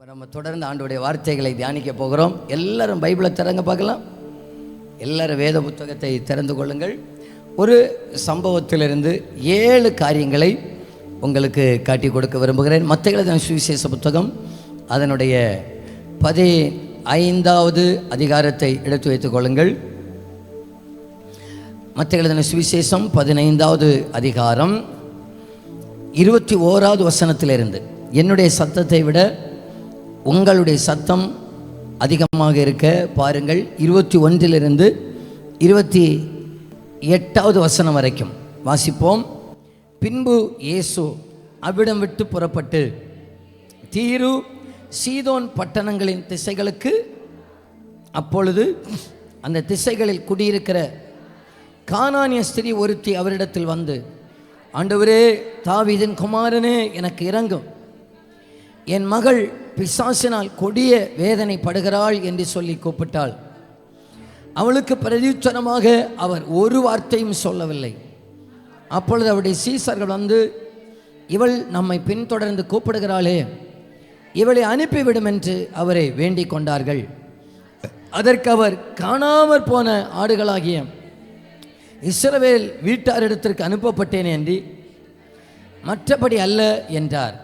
நம்ம தொடர்ந்து ஆண்டவருடைய வார்த்தைகளை தியானிக்க போகிறோம். எல்லாரும் பைபிளை திறங்க பார்க்கலாம். எல்லாரும் வேத புத்தகத்தை திறந்து கொள்ளுங்கள். ஒரு சம்பவத்திலிருந்து 7 காரியங்களை உங்களுக்கு காட்டி கொடுக்க விரும்புகிறேன். மத்தேயு எழுதின சுவிசேஷ புத்தகம் அதனுடைய 15வது அதிகாரத்தை எடுத்து வைத்துக் கொள்ளுங்கள். மத்தேயு எழுதின சுவிசேஷம் 15வது அதிகாரம் 21வது வசனத்திலிருந்து. என்னுடைய சத்தத்தை விட உங்களுடைய சத்தம் அதிகமாக இருக்க பாருங்கள். 21லிருந்து 28வது வசனம் வரைக்கும் வாசிப்போம். பின்பு இயேசு அவ்விடம் விட்டு புறப்பட்டு தீரு சீதோன் பட்டணங்களின் திசைகளுக்கு, அப்பொழுது அந்த திசைகளில் குடியிருக்கிற கானானிய ஸ்திரீ ஒருத்தி அவரிடத்தில் வந்து, ஆண்டவரே, தாவீதின் குமாரனே, எனக்கு இரங்கும், என் மகள் பிசாசினால் கொடிய வேதனை படுகிறாள் என்று சொல்லி கூப்பிட்டாள். அவளுக்கு பிரதியுத்தரமாக அவர் ஒரு வார்த்தையும் சொல்லவில்லை. அப்பொழுது அவருடைய சீசர்கள் வந்து, இவள் நம்மை பின்தொடர்ந்து கூப்பிடுகிறாளே, இவளை அனுப்பிவிடும் என்று அவரை வேண்டிக் கொண்டார்கள். அதற்கு அவர், காணாமற் போன ஆடுகளாகிய இஸ்ரவேல் வீட்டாரிடத்திற்கு அனுப்பப்பட்டேன் என்று, மற்றபடி அல்ல என்றார்.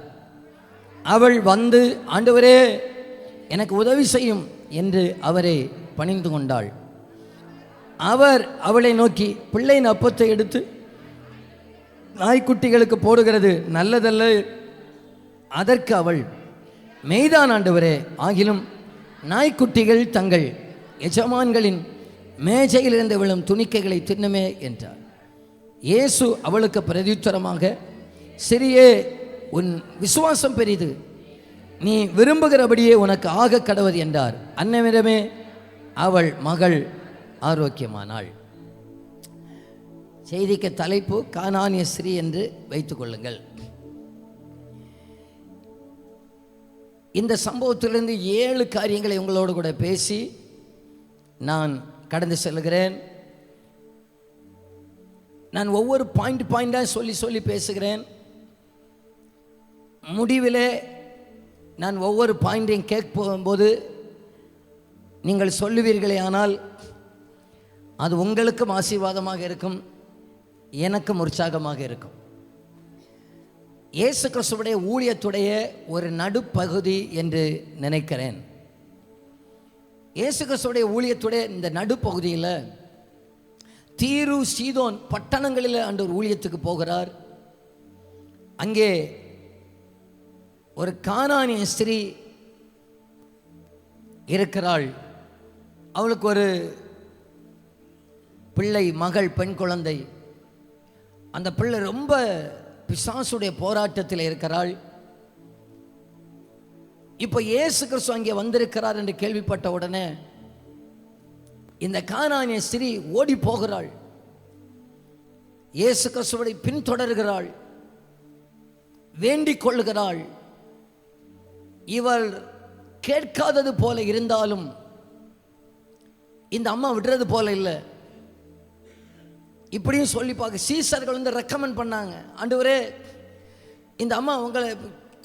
அவள் வந்து, ஆண்டவரே, எனக்கு உதவி செய்யும் என்று அவரை பணிந்து கொண்டாள். அவர் அவளை நோக்கி, பிள்ளையின் அப்பத்தை எடுத்து நாய்க்குட்டிகளுக்கு போடுகிறது நல்லதல்ல. அதற்கு அவள், மெய்தான் ஆண்டவரே, ஆகிலும் நாய்க்குட்டிகள் தங்கள் எஜமான்களின் மேஜையிலிருந்து விழும் துணிக்கைகளை தின்னுமே என்றார். இயேசு அவளுக்கு பிரதியுத்தரமாக, சிறியே, உன் விசுவாசம் பெரிது, நீ விரும்புகிறபடியே உனக்கு ஆக கடவது என்றார். அந்நேரமே அவள் மகள் ஆரோக்கியமானாள். செய்திக்கு தலைப்பு கானானிய ஸ்திரீ என்று வைத்துக் கொள்ளுங்கள். இந்த சம்பவத்திலிருந்து 7 காரியங்களை உங்களோடு கூட பேசி நான் கடந்து செல்கிறேன். நான் ஒவ்வொரு பாயிண்டாக சொல்லி பேசுகிறேன். முடிவிலே நான் ஒவ்வொரு பாயிண்டையும் கேட்க போகும்போது நீங்கள் சொல்லுவீர்களே, ஆனால் அது உங்களுக்கும் ஆசீர்வாதமாக இருக்கும், எனக்கும் உற்சாகமாக இருக்கும். இயேசு கிறிஸ்துவுடைய ஊழியத்துடைய ஒரு நடுப்பகுதி என்று நினைக்கிறேன். இயேசு கிறிஸ்துவுடைய ஊழியத்துடைய இந்த நடுப்பகுதியில் தீரு சீதோன் பட்டணங்களில் ஆண்டவர் ஊழியத்துக்கு போகிறார். அங்கே ஒரு கானானிய ஸ்திரீ இருக்கிறாள். அவளுக்கு ஒரு பிள்ளை, மகள், பெண் குழந்தை. அந்த பிள்ளை ரொம்ப பிசாசுடைய போராட்டத்தில் இருக்கிறாள். இப்போ இயேசு கிறிஸ்து அங்கே வந்திருக்கிறார் என்று கேள்விப்பட்ட உடனே இந்த கானானிய ஸ்திரீ ஓடி போகிறாள். இயேசு கிறிஸ்துவை பின்தொடர்கிறாள், வேண்டிக் கொள்ளுகிறாள். இவள் கேட்காதது போல இருந்தாலும் இந்த அம்மா விடுறது போல இல்லை. இப்படியும் சொல்லி பார்க்க சீசர்கள் வந்து ரெக்கமெண்ட் பண்ணாங்க, ஆண்டவரே, இந்த அம்மா உங்களை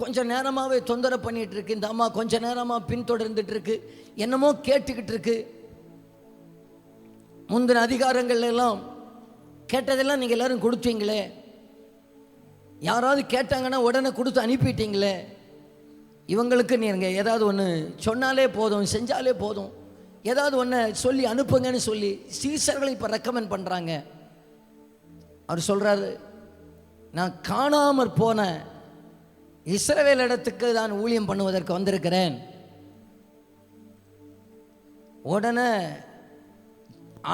கொஞ்ச நேரமாகவே தொந்தரவு பண்ணிட்டு இருக்கு, இந்த அம்மா கொஞ்ச நேரமாக பின்தொடர்ந்துட்டு இருக்கு, என்னமோ கேட்டுக்கிட்டு இருக்கு. முந்தின அதிகாரங்கள் எல்லாம் கேட்டதெல்லாம் நீங்கள் எல்லாரும் கொடுத்தீங்களே, யாராவது கேட்டாங்கன்னா உடனே கொடுத்து அனுப்பிட்டீங்களே, இவங்களுக்கு நீங்கள் ஏதாவது ஒன்று சொன்னாலே போதும், செஞ்சாலே போதும், ஏதாவது ஒன்று சொல்லி அனுப்புங்கன்னு சொல்லி சீசர்களை இப்போ ரெக்கமெண்ட் பண்ணுறாங்க. அவர் சொல்கிறாரு, நான் காணாமற் போன இஸ்ரவேல் இடத்துக்கு தான் ஊழியம் பண்ணுவதற்கு வந்திருக்கிறேன். உடனே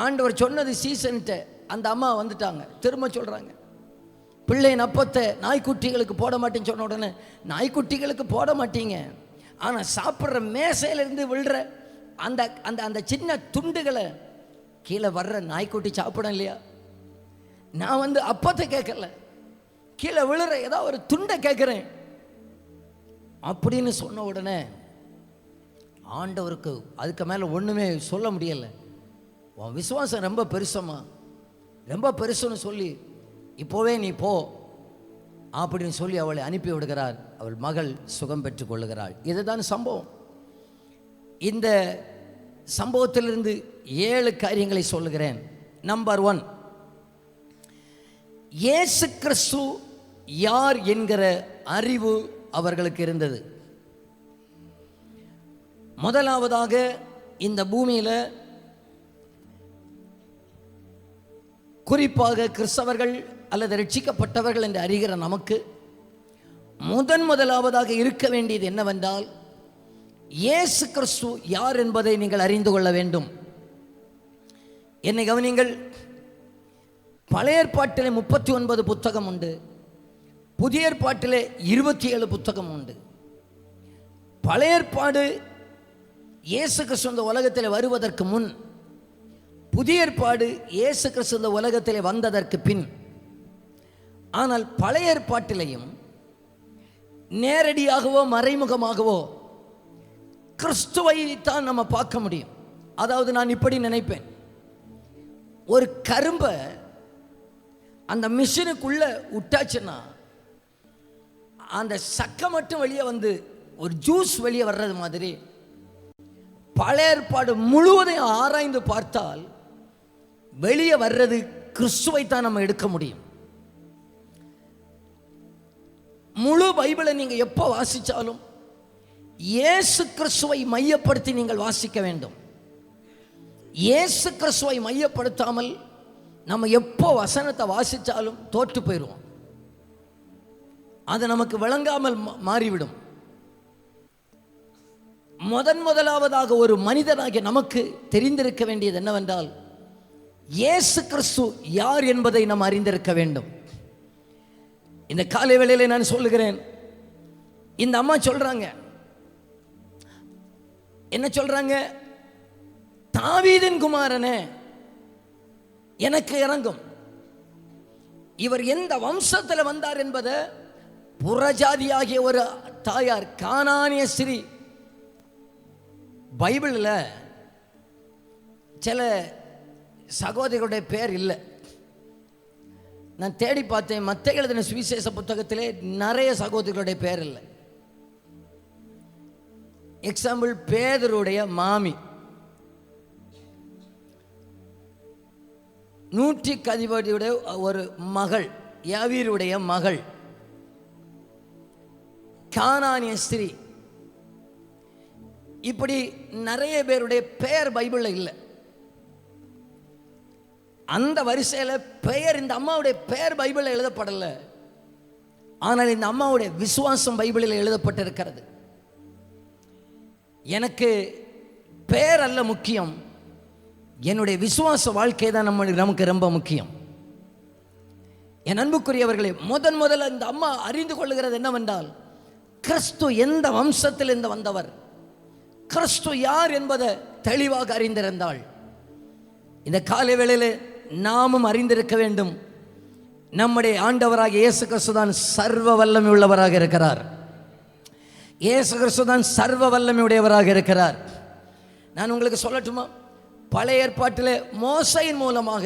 ஆண்டவர் சொன்னது சீசன்ட்டு அந்த அம்மா வந்துட்டாங்க. திரும்ப சொல்கிறாங்க, பிள்ளையின் அப்பத்தை நாய்க்குட்டிகளுக்கு போட மாட்டேன்னு சொன்ன உடனே, நாய்க்குட்டிகளுக்கு போட மாட்டீங்க, ஆனால் சாப்பிட்ற மேசையிலிருந்து விழுற அந்த அந்த அந்த சின்ன துண்டுகளை கீழே வர்ற நாய்க்குட்டி சாப்பிடும் இல்லையா? நான் வந்து அப்பத்தை கேட்கல, கீழே விழுற ஏதாவது ஒரு துண்டை கேட்குறேன் அப்படின்னு சொன்ன உடனே ஆண்டவருக்கு அதுக்கு மேலே ஒன்றுமே சொல்ல முடியலை. உன் விசுவாசம் ரொம்ப பெருசம்மா, ரொம்ப பெருசுன்னு சொல்லி, இப்போவே நீ போ, அப்படின்னு சொல்லி அவளை அனுப்பி விடுகிறார். அவள் மகள் சுகம் பெற்று கொள்ளுகிறாள். இதுதான் சம்பவம். இந்த சம்பவத்திலிருந்து 7 காரியங்களை சொல்லுகிறேன். நம்பர் 1, இயேசு கிறிஸ்து யார் என்கிற அறிவு அவர்களுக்கு இருந்தது. முதலாவதாக, இந்த பூமியில் குறிப்பாக கிறிஸ்தவர்கள் அல்லது ரட்சிக்கப்பட்டவர்கள் என்று அறிகிற நமக்கு முதலாவதாக இருக்க வேண்டியது என்னவென்றால், இயேசு கிறிஸ்து யார் என்பதை நீங்கள் அறிந்து கொள்ள வேண்டும். என்னை கவனிங்கள். பழைய ஏற்பாட்டிலே 39 புத்தகம் உண்டு, புதிய ஏற்பாட்டிலே 27 புத்தகம் உண்டு. பழைய ஏற்பாடு இயேசு கிறிஸ்து இந்த உலகத்தில் வருவதற்கு முன், புதிய ஏற்பாடு இயேசு கிறிஸ்து இந்த உலகத்தில் வந்ததற்கு பின். ஆனால் பழைய ஏற்பாட்டிலையும் நேரடியாகவோ மறைமுகமாகவோ கிறிஸ்துவை தான் நம்ம பார்க்க முடியும். அதாவது நான் இப்படி நினைப்பேன், ஒரு கரும்பை அந்த மிஷினுக்குள்ள விட்டாச்சுன்னா அந்த சக்கை மட்டும் வெளியே வந்து ஒரு ஜூஸ் வெளியே வர்றது மாதிரி பழைய ஏற்பாடு முழுவதையும் ஆராய்ந்து பார்த்தால் வெளியே வர்றது கிறிஸ்துவை தான் நம்ம எடுக்க முடியும். முழு பைபிளை நீங்க எப்போ வாசிச்சாலும் இயேசு கிறிஸ்துவை மையப்படுத்தி நீங்கள் வாசிக்க வேண்டும். இயேசு கிறிஸ்துவை மையப்படுத்தாமல் நம்ம எப்போ வசனத்தை வாசிச்சாலும் தோற்று போயிடுவோம். அது நமக்கு விளங்காமல் மாறிவிடும். முதலாவதாக ஒரு மனிதனாகிய நமக்கு தெரிந்திருக்க வேண்டியது என்னவென்றால், இயேசு கிறிஸ்து யார் என்பதை நாம் அறிந்திருக்க வேண்டும். இந்த காலை வேளையிலே நான் சொல்லுகிறேன், இந்த அம்மா சொல்றாங்க, என்ன சொல்றாங்க? தாவீதின் குமாரனே எனக்கு இறங்கும். இவர் எந்த வம்சத்தில் வந்தார் என்பதை புறஜாதியாகிய ஒரு தாயார், கானானிய ஸ்திரீ. பைபிளில் சில சகோதரிகளுடைய பேர் இல்லை. நான் தேடி பார்த்தேன், மத்தேயு எழுதின சுவிசேஷ புத்தகத்திலே நிறைய சகோதரிகளுடைய பேர் இல்லை. எக்ஸாம்பிள், பேதுருடைய மாமி, நூற்றுக்கதிபதியுடைய ஒரு மகள், யாவீருடைய மகள், கானானிய ஸ்திரீ, இப்படி நிறைய பேருடைய பெயர் பைபிளில் இல்லை. அந்த வரிசையில் பெயர், இந்த அம்மாவுடைய பெயர் பைபிளில் எழுதப்படலை. ஆனால் இந்த அம்மாவுடைய விசுவாசம் பைபிளில் எழுதப்பட்டிருக்கிறது. எனக்கு பெயர் அல்ல முக்கியம், என்னுடைய விசுவாச வாழ்க்கை தான் நமக்கு ரொம்ப முக்கியம். என் அன்புக்குரியவர்களே, முதல்ல இந்த அம்மா அறிந்து கொள்ளுகிறது என்னவென்றால், கிறிஸ்து எந்த வம்சத்தில் இருந்து வந்தவர், கிறிஸ்து யார் என்பதை தெளிவாக அறிந்திருந்தாள். இந்த காலை வேளையில் நாமும் அறிந்திருக்க வேண்டும், நம்முடைய ஆண்டவராக இயேசு கிறிஸ்து தான் சர்வ வல்லமை உள்ளவராக இருக்கிறார். இயேசு கிறிஸ்து தான் சர்வ வல்லமை உடையவராக இருக்கிறார். நான் உங்களுக்கு சொல்லட்டுமா? பழைய ஏற்பாட்டிலே மோசையின் மூலமாக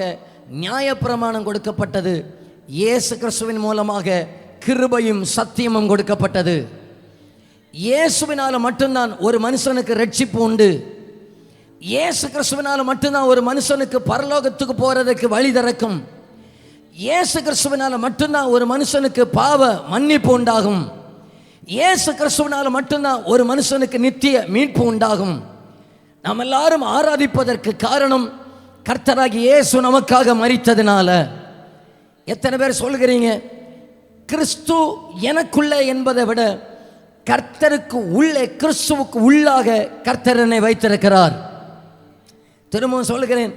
நியாயப்பிரமாணம் கொடுக்கப்பட்டது, இயேசு கிறிஸ்துவின் மூலமாக கிருபையும் சத்தியமும் கொடுக்கப்பட்டது. இயேசுவினால மட்டும்தான் ஒரு மனுஷனுக்கு ரட்சிப்பு உண்டு. இயேசு கிறிஸ்துவினால மட்டும்தான் ஒரு மனுஷனுக்கு பரலோகத்துக்கு போறதுக்கு வழி திறக்கும். இயேசு கிறிஸ்துவினால மட்டும்தான் ஒரு மனுஷனுக்கு பாவ மன்னிப்பு உண்டாகும். இயேசு கிறிஸ்துவினால மட்டும்தான் ஒரு மனுஷனுக்கு நித்திய மீட்பு உண்டாகும். நாம் எல்லாரும் ஆராதிப்பதற்கு காரணம் கர்த்தராகிய இயேசு நமக்காக மரித்ததினால. எத்தனை பேர் சொல்கிறீங்க, கிறிஸ்து எனக்குள்ள என்பதை விட கர்த்தருக்கு உள்ளே, கிறிஸ்துவுக்கு உள்ளாக கர்த்தர் என்னை வைத்திருக்கிறார். திரும்பவும் சொல்கிறேன்,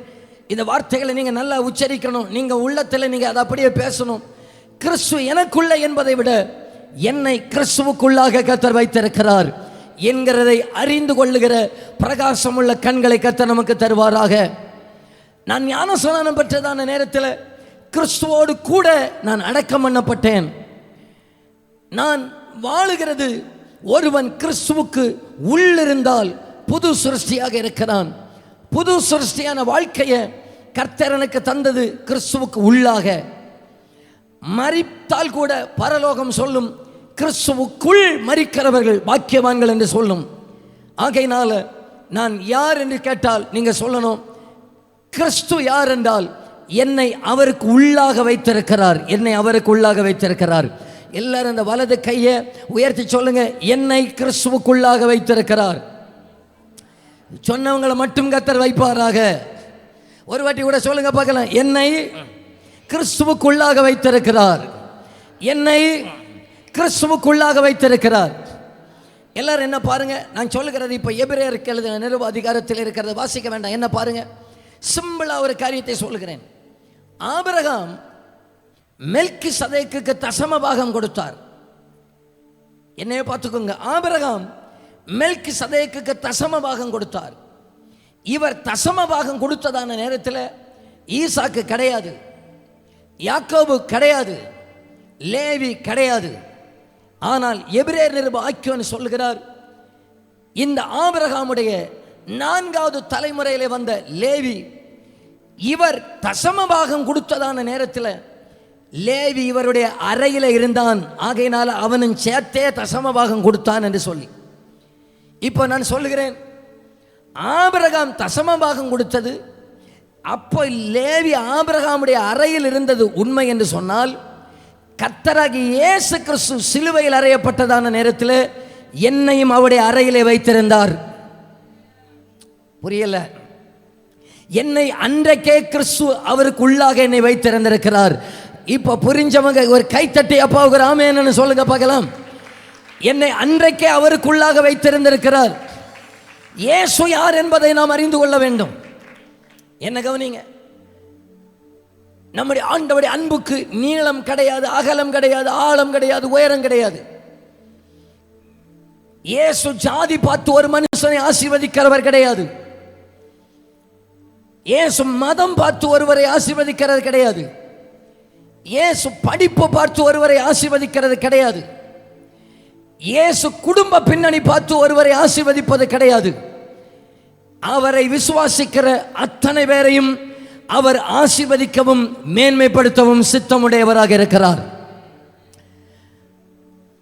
இந்த வார்த்தைகளை நீங்கள் நல்லா உச்சரிக்கணும். நீங்கள் உள்ளத்தில் நீங்கள் அதை அப்படியே பேசணும். கிறிஸ்து எனக்குள்ள என்பதை விட என்னை கிறிஸ்துவுக்குள்ளாக கர்த்தர் வைத்திருக்கிறார் என்கிறதை அறிந்து கொள்ளுகிற பிரகாசமுள்ள கண்களை கர்த்தர் நமக்கு தருவாராக. நான் ஞானஸ்நானம் பெற்றதான நேரத்தில் கிறிஸ்துவோடு கூட நான் அடக்கம் பண்ணப்பட்டேன். நான் வாழுகிறது, ஒருவன் கிறிஸ்துவுக்கு உள்ளிருந்தால் புது சிருஷ்டியாக இருக்கிறான். புது சிருஷ்டியான வாழ்க்கையை கர்த்தர் எனக்கு தந்தது கிறிஸ்துவுக்கு உள்ளாக. மரித்தால் கூட பரலோகம் சொல்லும், கிறிஸ்துவுக்குள் மரிக்கிறவர்கள் பாக்கியவான்கள் என்று சொல்லும். ஆகையினால நான் யார் என்று கேட்டால் நீங்க சொல்லணும், கிறிஸ்து யார் என்றால் என்னை அவருக்கு உள்ளாக வைத்திருக்கிறார், என்னை அவருக்கு உள்ளாக வைத்திருக்கிறார். எல்லாரும் அந்த வலது கையை உயர்த்தி சொல்லுங்க, என்னை கிறிஸ்துவுக்குள்ளாக வைத்திருக்கிறார். சொன்னவங்களை மட்டும் கர்த்தர் வைப்பாராக. ஒரு வாட்டி கூட சொல்லுங்க பார்க்கலாம், என்னை கிறிஸ்துவுக்குள்ளாக வைத்திருக்கிறார், என்னை கிறிஸ்துவுக்குள்ளாக வைத்திருக்கிறார். எல்லாரும் என்ன பாருங்க, நான் சொல்லுகிறது இப்போ எபிரேயருக்கு எழுதின நிருப அதிகாரத்தில் இருக்கிறத வாசிக்க வேண்டாம். என்ன பாருங்க, சிம்பிளா ஒரு காரியத்தை சொல்லுகிறேன். ஆபிரகாம் மெல்கிசதேக்குக்கு தசம பாகம் கொடுத்தார். என்னைய பார்த்துக்கோங்க, ஆபிரகாம் மெல்கிசதேக்குக்கு தசம பாகம் கொடுத்தார். இவர் தசம பாகம் கொடுத்ததான நேரத்தில் ஈசாக்கு கிடையாது, யாக்கோபு கிடையாது, லேவி கிடையாது. ஆனால் எபிரேயர் நிருப ஆக்கியோன் சொல்லுகிறார், இந்த ஆபிரகாமுடைய 4வது தலைமுறையிலே வந்த லேவி, இவர் தசம பாகம் கொடுத்ததான நேரத்தில் லேவி இவருடைய அறையில் இருந்தான், ஆகையினால அவனும் சேர்த்தே தசம பாகம் கொடுத்தான் என்று சொல்லி. இப்போ நான் சொல்லுகிறேன், ஆபிரகாம் தசம பாகம் கொடுத்தது, அப்போ லேவி ஆபிரகாமுடைய அறையில் இருந்தது உண்மை என்று சொன்னால், கர்த்தராகிய இயேசு கிறிஸ்து சிலுவையில் அறையப்பட்டதான நேரத்தில் என்னையும் அவருடைய அறையிலே வைத்திருந்தார். புரியல? என்னை அன்றைக்கே கிறிஸ்து அவருக்கு உள்ளாக என்னை வைத்திருந்திருக்கிறார். இப்போ புரிஞ்சவங்க ஒரு கைத்தட்டி அப்பாவுக்கு ஆமென்னு சொல்லுங்க பார்க்கலாம். என்னை அன்றைக்கே அவருக்குள்ளாக வைத்திருந்திருக்கிறார். இயேசு யார் என்பதை நாம் அறிந்து கொள்ள வேண்டும். என்ன கவனிங்க, நம்முடைய ஆண்டவருடைய அன்புக்கு நீளம் கிடையாது, அகலம் கிடையாது, ஆழம் கிடையாது, உயரம் கிடையாது. இயேசு ஜாதி பார்த்து ஒரு மனுஷனை ஆசீர்வதிக்கிறவர் கிடையாது. இயேசு மதம் பார்த்து ஒருவரை ஆசீர்வதிக்கிறது கிடையாது. இயேசு படிப்பு பார்த்து ஒருவரை ஆசீர்வதிக்கிறது கிடையாது. இயேசு குடும்ப பின்னணி பார்த்து ஒருவரை ஆசீர்வதிப்பது கிடையாது. அவரை விசுவாசிக்கிற அத்தனை பேரையும் அவர் ஆசீர்வதிக்கவும் மேன்மைப்படுத்தவும் சித்தமுடையவராக இருக்கிறார்.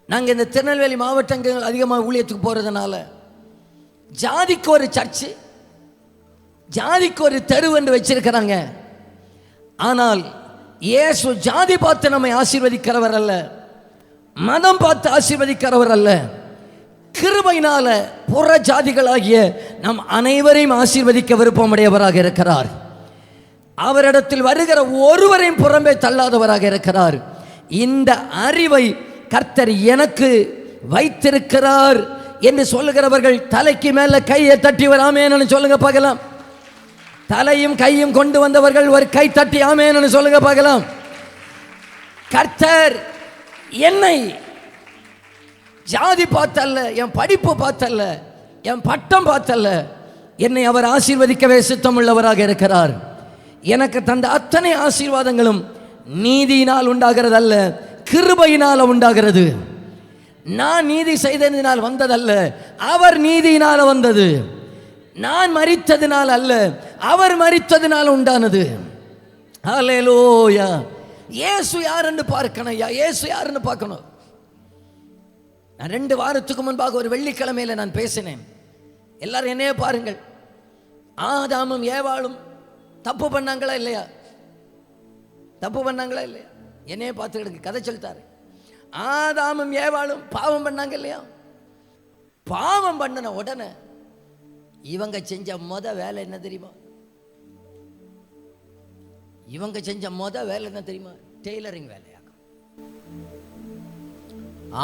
நாங்கள் இந்த திருநெல்வேலி மாவட்டங்கள் அதிகமாக ஊழியத்துக்கு போகிறதுனால ஜாதிக்கு ஒரு சர்ச்சு, ஜாதிக்கு ஒரு தெரு என்று வச்சிருக்கிறாங்க. ஆனால் இயேசு ஜாதி பார்த்து நம்மை ஆசீர்வதிக்கிறவர் அல்ல, மதம் பார்த்து ஆசீர்வதிக்கிறவர் அல்ல. கிருபையினால புற ஜாதிகளாகிய நம் அனைவரையும் ஆசீர்வதிக்க விருப்பமுடையவராக இருக்கிறார். அவரிடத்தில் வருகிற ஒருவரையும் புறம்பே தள்ளாதவராக இருக்கிறார். இந்த அறிவை கர்த்தர் எனக்கு வைத்திருக்கிறார் என்று சொல்லுகிறவர்கள் தலைக்கு மேல கையை தட்டி ஆமென்னு சொல்லுங்க பார்க்கலாம். தலையும் கையும் கொண்டு வந்தவர்கள் ஒரு கை தட்டி ஆமென்னு சொல்லுங்க பார்க்கலாம். கர்த்தர் என்னை ஜாதி பார்த்தல்ல, என் படிப்பு பார்த்தல்ல, என் பட்டம் பார்த்தல்ல, என்னை அவர் ஆசீர்வதிக்கவே சித்தமுள்ளவராக இருக்கிறார். எனக்கு தந்த அத்தனை ஆசீர்வாதங்களும் நீதியினால் உண்டாகிறது அல்ல, கிருபையினால் உண்டாகிறது. நான் நீதி செய்ததினால் வந்ததல்ல, அவர் நீதியினால் வந்தது. நான் மரித்ததினால் அல்ல, அவர் மரித்ததினால் உண்டானது. ஹல்லேலூயா. இயேசு யாருன்னு பார்க்கணும். இயேசு யாருன்னு பார்க்கணும். நான் 2 வாரத்துக்கு முன்பாக ஒரு வெள்ளிக்கிழமையில நான் பேசினேன். எல்லாரும் என்னையே பாருங்கள். ஆதாமும் ஏவாளும் தப்பு பண்ணாங்களா இல்லையா? தப்பு பண்ணாங்களா இல்லையா? என்னையே பார்த்துக்கிட்டு கதை சொல்லிட்டாரு. ஆதாமும் ஏவாளும் பாவம் பண்ணாங்க இல்லையா? பாவம் பண்ணன உடனே இவங்க செஞ்ச வேலை என்ன தெரியுமா? இவங்க செஞ்ச வேலை என்ன தெரியுமா? டெய்லரிங் வேலையாக.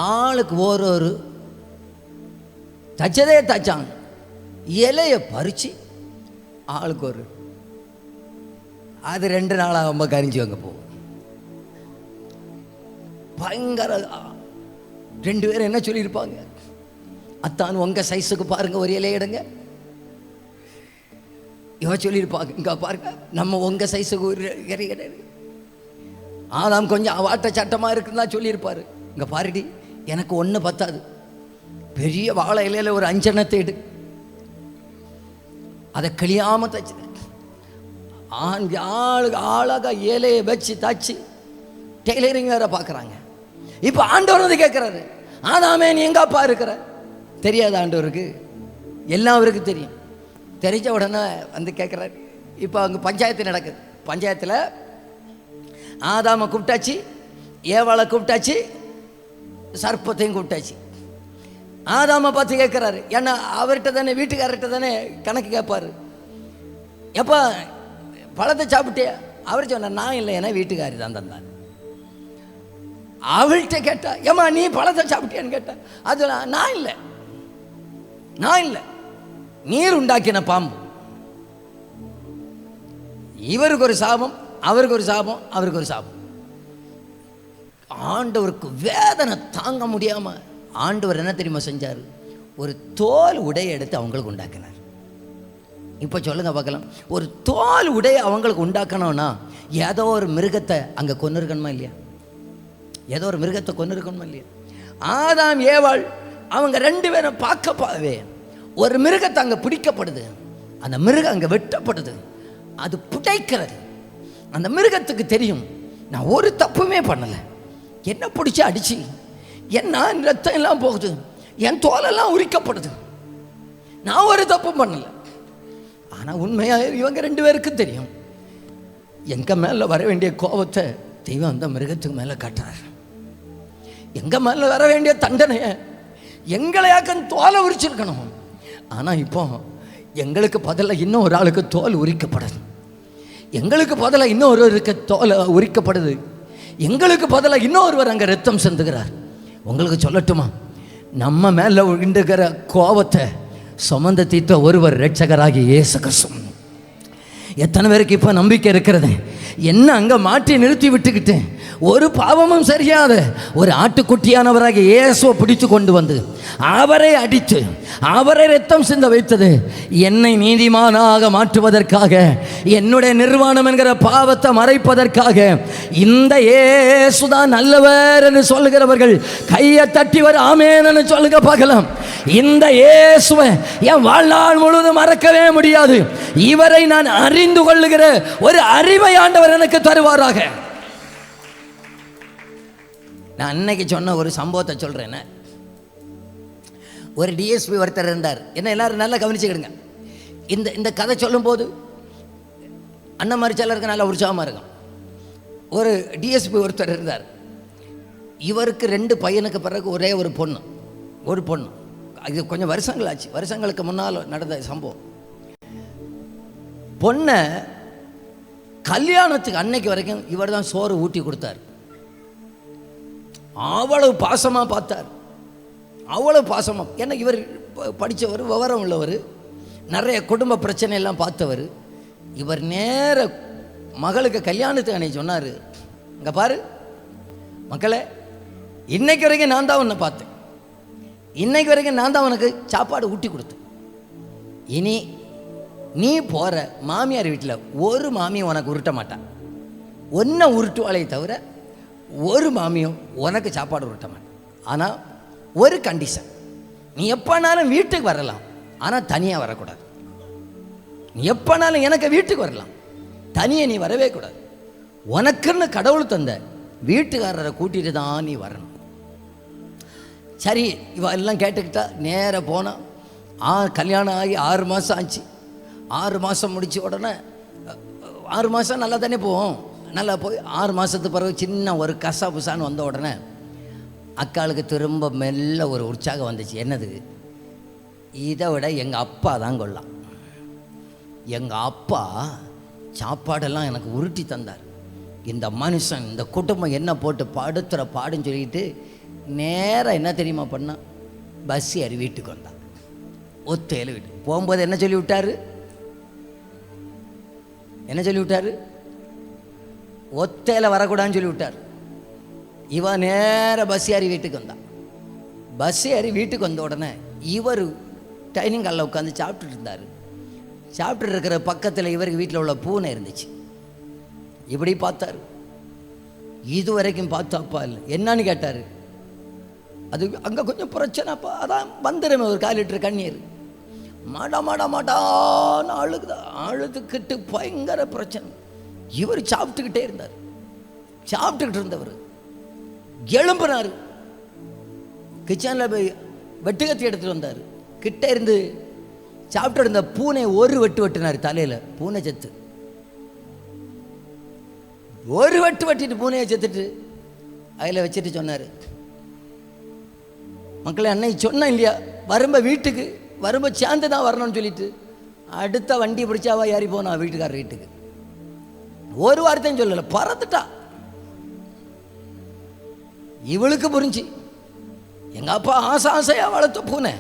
ஆளுக்கு ஒரு தச்சதே தச்சாங்க. இலைய பறிச்சு ஆளுக்கு ஒரு, அது 2 நாளாக ரொம்ப கரிஞ்சு வாங்க போகும். பயங்கர 2 பேரும் என்ன சொல்லியிருப்பாங்க? அத்தான் உங்க சைஸுக்கு பாருங்க ஒரு இலைய எடுங்க. இவ சொல்லியிருப்பாங்க, இங்க பாருங்க நம்ம உங்க சைஸுக்கு ஒரு இலை. ஆதாம் கொஞ்சம் வாட்ட சட்டமா இருக்குன்னா சொல்லியிருப்பாரு, இங்க பாருடி எனக்கு 1 பத்தாது, பெரிய வாழை இலையில ஒரு 5 எண்ணத்தை எடு, அதை கிளியாம தச்சு ஆளுக்கு ஆளாக இலையை வச்சு தச்சு டெய்லரிங் வேற பார்க்குறாங்க. இப்போ ஆண்டவர் வந்து கேட்குறாரு, ஆதாமே நீ எங்கப்பா இருக்கிற? தெரியாது ஆண்டவருக்கு, எல்லாம் அவருக்கு தெரியும். தெரிஞ்ச உடனே வந்து கேட்குறாரு. இப்போ அங்கே பஞ்சாயத்து நடக்குது. பஞ்சாயத்தில் ஆதாமை கூப்பிட்டாச்சு, ஏவாளை கூப்பிட்டாச்சு, சர்ப்பத்தையும் கூப்பிட்டாச்சு. ஆதாமை பார்த்து கேட்குறாரு, ஏன்னா அவர்கிட்ட தானே, வீட்டுக்காரர்கிட்ட தானே கணக்கு கேட்பார். எப்போ பழத்தை சாப்பிட்டியா? அவர் சொன்னார், நான் இல்லை, ஏன்னா வீட்டுக்காரி தான் தந்தார். அவள்கிட்ட கேட்டா, ஏம்மா நீ பழத்தை சாப்பிட்டியான்னு கேட்டா, அது நான் இல்லை, நான் இல்லை, நீர் உண்டாக்கின பாம்பு. இவருக்கு ஒரு சாபம், அவருக்கு ஒரு சாபம், அவருக்கு ஒரு சாபம். ஆண்டவருக்கு வேதனை தாங்க முடியாம ஆண்டவர் என்ன தெரியுமா செஞ்சார்? ஒரு தோல் உடையை எடுத்து அவங்களுக்கு உண்டாக்கினார். இப்போ சொல்லுங்க பார்க்கலாம், ஒரு தோல் உடையை அவங்களுக்கு உண்டாக்கணும்னா ஏதோ ஒரு மிருகத்தை அங்கே கொண்டு இருக்கணுமா இல்லையா? ஏதோ ஒரு மிருகத்தை கொண்டு இருக்கணுமா இல்லையா? ஆதாம் ஏவாள் அவங்க 2 பேரும் பார்க்கவே ஒரு மிருகத்தை அங்கே பிடிக்கப்படுது. அந்த மிருகம் அங்கே வெட்டப்படுது, அது புடைக்கிறது. அந்த மிருகத்துக்கு தெரியும், நான் ஒரு தப்புமே பண்ணலை, என்ன பிடிச்சி அடிச்சு என்ன ரத்தம் எல்லாம் போகுது, என் தோலெல்லாம் உரிக்கப்படுது, நான் ஒரு தப்பும் பண்ணலை. ஆனால் உண்மையாக இவங்க 2 பேருக்கும் தெரியும், எங்கள் மேலே வர வேண்டிய கோபத்தை தெய்வம் அந்த மிருகத்துக்கு மேலே காட்டுறார். எங்கள் மேலே வர வேண்டிய தண்டனையை எங்களையாக்க தோலை உரிச்சிருக்கணும். ஆனால் இப்போ எங்களுக்கு பதிலாக இன்னும் ஒரு ஆளுக்கு தோல் உரிக்கப்படுது, எங்களுக்கு பதிலாக இன்னொருவருக்கு தோலை உரிக்கப்படுது, எங்களுக்கு பதிலாக இன்னொருவர் அங்கே ரத்தம் சிந்துகிறார். உங்களுக்கு சொல்லட்டுமா, நம்ம மேலே விழுந்துகிற கோபத்தை சுமந்து தீர்த்த ஒருவர் இரட்சகராகி இயேசு கிறிஸ்து. எத்தனை பேருக்கு இப்போ நம்பிக்கை இருக்கிறது? என்ன அங்கே மாற்றி நிறுத்தி விட்டுக்கிட்டேன், ஒரு பாவமும் சரியாத ஒரு ஆட்டுக்குட்டியானவராக இயேசுவை பிடித்து கொண்டு வந்து அவரை அடித்து அவரை ரத்தம் சிந்த வைத்தது என்னை நீதிமானாக மாற்றுவதற்காக, என்னுடைய நிர்வாணம் என்கிற பாவத்தை மறைப்பதற்காக. இந்த இயேசுதான் நல்லவர் என்று சொல்லுகிறவர்கள் கையை தட்டிவர் ஆமென் என்று சொல்லுங்க பார்க்கலாம். இந்த இயேசுவை என் வாழ்நாள் முழுவதும் மறக்கவே முடியாது. இவரை நான் அறிந்து கொள்ளுகிற ஒரு அறிவை ஆண்டவர் எனக்கு தருவாராக. நான் அன்னைக்கு சொன்ன ஒரு சம்பவத்தை சொல்றேன். ஒரு டிஎஸ்பி ஒருத்தர் இருந்தார். என்ன எல்லாரும் நல்லா கவனிச்சுக்கிடுங்க. இந்த கதை சொல்லும் போது அண்ணன் மாதிரி சிலருக்கு நல்லா உற்சாகமாக இருக்கும். ஒரு டிஎஸ்பி ஒருத்தர் இருந்தார். இவருக்கு 2 பையனுக்கு பிறகு ஒரே ஒரு பொண்ணு. இது கொஞ்சம் வருஷங்கள் ஆச்சு, வருஷங்களுக்கு முன்னால் நடந்த சம்பவம். பொண்ணை கல்யாணத்துக்கு அன்னைக்கு வரைக்கும் இவர் தான் சோறு ஊட்டி கொடுத்தார். அவ்வளவு பாசமாக பார்த்தார், அவ்வளவு பாசமாக. ஏன்னா இவர் படித்தவர், விவரம் உள்ளவர், நிறைய குடும்ப பிரச்சனை எல்லாம் பார்த்தவர். இவர் நேர மகளுக்கு கல்யாணத்துக்கு அன்னைக்கு சொன்னார், இங்கே பாரு மக்களே, இன்னைக்கு வரைக்கும் நான் தான் உன்னை பார்த்தேன், இன்னைக்கு வரைக்கும் நான் தான் உனக்கு சாப்பாடு ஊட்டி கொடுத்தேன். இனி நீ போகிற மாமியார் வீட்டில் ஒரு மாமியும் உனக்கு உருட்ட மாட்டான், ஒன்றை உருட்டுவாளே தவிர ஒரு மாமியும் உனக்கு சாப்பாடு உருட்ட மாட்டான். ஆனால் ஒரு கண்டிஷன், நீ எப்போனாலும் வீட்டுக்கு வரலாம், ஆனால் தனியாக வரக்கூடாது. நீ எப்போனாலும் எனக்கு வீட்டுக்கு வரலாம், தனியாக நீ வரவே கூடாது. உனக்குன்னு கடவுள் தந்த வீட்டுக்காரரை கூட்டிகிட்டு தான் நீ வரணும். சரி, இவ எல்லாம் கேட்டுக்கிட்டா நேர போனால் கல்யாணம் ஆகி 6 மாதம் ஆச்சு. 6 மாதம் முடிச்ச உடனே 6 மாதம் நல்லா தானே போவோம். நல்லா போய் 6 மாதத்துக்கு பிறகு சின்ன ஒரு கசாபுசான்னு வந்த உடனே அக்காளுக்கு திரும்ப மெல்ல ஒரு உற்சாகம் வந்துச்சு. என்னது? இதை விட எங்கள் அப்பா தான் கொள்ளலாம். எங்கள் அப்பா சாப்பாடெல்லாம் எனக்கு உருட்டி தந்தார். இந்த மனுஷன், இந்த குடும்பம் என்ன போட்டு படுத்துகிற பாடுன்னு சொல்லிட்டு நேராக என்ன தெரியுமா பண்ணால், பஸ் ஏறி வீட்டுக்கு வந்தான். ஒத்தையில் வீட்டுக்கு போகும்போது என்ன சொல்லி விட்டார்? ஒத்தையில் வரக்கூடாதுன்னு சொல்லி விட்டார். இவன் நேராக பஸ் ஏறி வீட்டுக்கு வந்தான். பஸ் ஏறி வீட்டுக்கு வந்த உடனே இவர் டைனிங் ஹாலில் உட்காந்து சாப்பிட்டுட்டு இருந்தார். சாப்பிட்டு இருக்கிற பக்கத்தில் இவருக்கு வீட்டில் உள்ள பூனை இருந்துச்சு. இப்படி பார்த்தார், இது வரைக்கும் பார்த்தாப்பா இல்லை. என்னன்னு கேட்டார். அது அங்கே கொஞ்சம் பிரச்சனைப்பா, அதான் வந்துடுமே ஒரு 1/4 லிட்டர் கண்ணீர். மாட்டான்னு அழுதுக்கிட்டு பயங்கர பிரச்சனை. இவர் சாப்பிட்டுக்கிட்டே இருந்தார். சாப்பிட்டுக்கிட்டு இருந்தவர் எழும்பினார், கிச்சனில் போய் வெட்டுக்கத்தி எடுத்துகிட்டு வந்தார். கிட்ட இருந்து சாப்பிட்டு இருந்த பூனை ஒரு வெட்டினார் தலையில். பூனை செத்து. ஒரு வெட்டிட்டு பூனையை செத்துட்டு அதில் வச்சுட்டு சொன்னார், மக்களை அன்னைக்கு சொன்னேன் இல்லையா, வரும்போது வீட்டுக்கு வரும்போது சேர்ந்து தான் வரணும்னு சொல்லிட்டு அடுத்த வண்டி பிடிச்சாவா ஏறி போனா வீட்டுக்காரர் வீட்டுக்கு. ஒரு வார்த்தையும் சொல்லலை, பறந்துட்டா. இவளுக்கு புரிஞ்சு, எங்க அப்பா ஆசையா வளர்த்த பூனை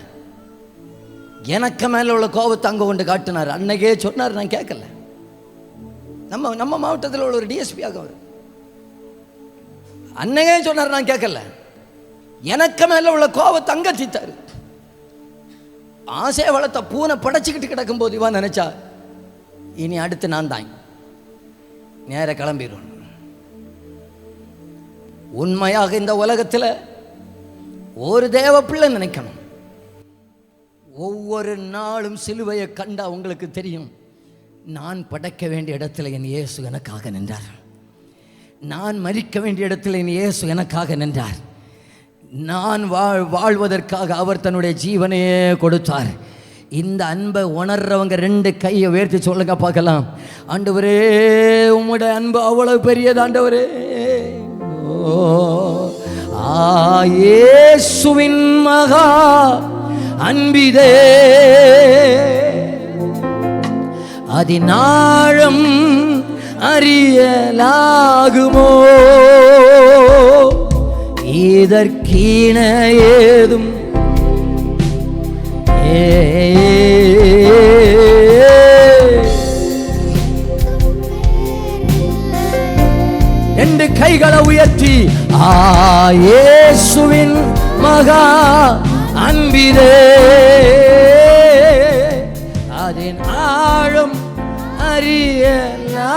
எனக்கு மேல உள்ள கோபத்தை அங்க கொண்டு காட்டினார். அன்னைக்கே சொன்னார், நான் கேட்கல. நம்ம மாவட்டத்தில் உள்ள ஒரு டிஎஸ்பி ஆக அவர் அன்னைக்கே சொன்னார், நான் கேட்கல. எனக்கு மேல உள்ள கோபத்தை அங்க தீத்தாரு. ஆசையை வளர்த்த பூனை படைச்சிக்கிட்டு கிடக்கும் போது இவன் நினைச்சா, இனி அடுத்து நான் தான் நேர கிளம்பிடுவேன். உண்மையாக இந்த உலகத்தில் ஒரு தேவ பிள்ளை நினைக்கணும், ஒவ்வொரு நாளும் சிலுவையை கண்டா உங்களுக்கு தெரியும், நான் படைக்க வேண்டிய இடத்துல என் இயேசு எனக்காக நின்றார், நான் மரிக்க வேண்டிய இடத்துல என் இயேசு எனக்காக நின்றார், நான் வாழ்வதற்காக அவர் தன்னுடைய ஜீவனையே கொடுத்தார். இந்த அன்பை உணர்றவங்க 2 கையை உயர்த்தி சொல்லுங்க பார்க்கலாம். ஆண்டவரே, உம்முடைய அன்பு அவ்வளவு பெரியது ஆண்டவரே. இயேசுவின் மகா அன்பிதே அதினாழம் அறியலாகுமோ, இதற்கீன ஏதும் ரெண்டு கைகளை உயர்த்தி, இயேசுவின் மகா அன்பிலே அதன் ஆழம் அறியலாகுமோ,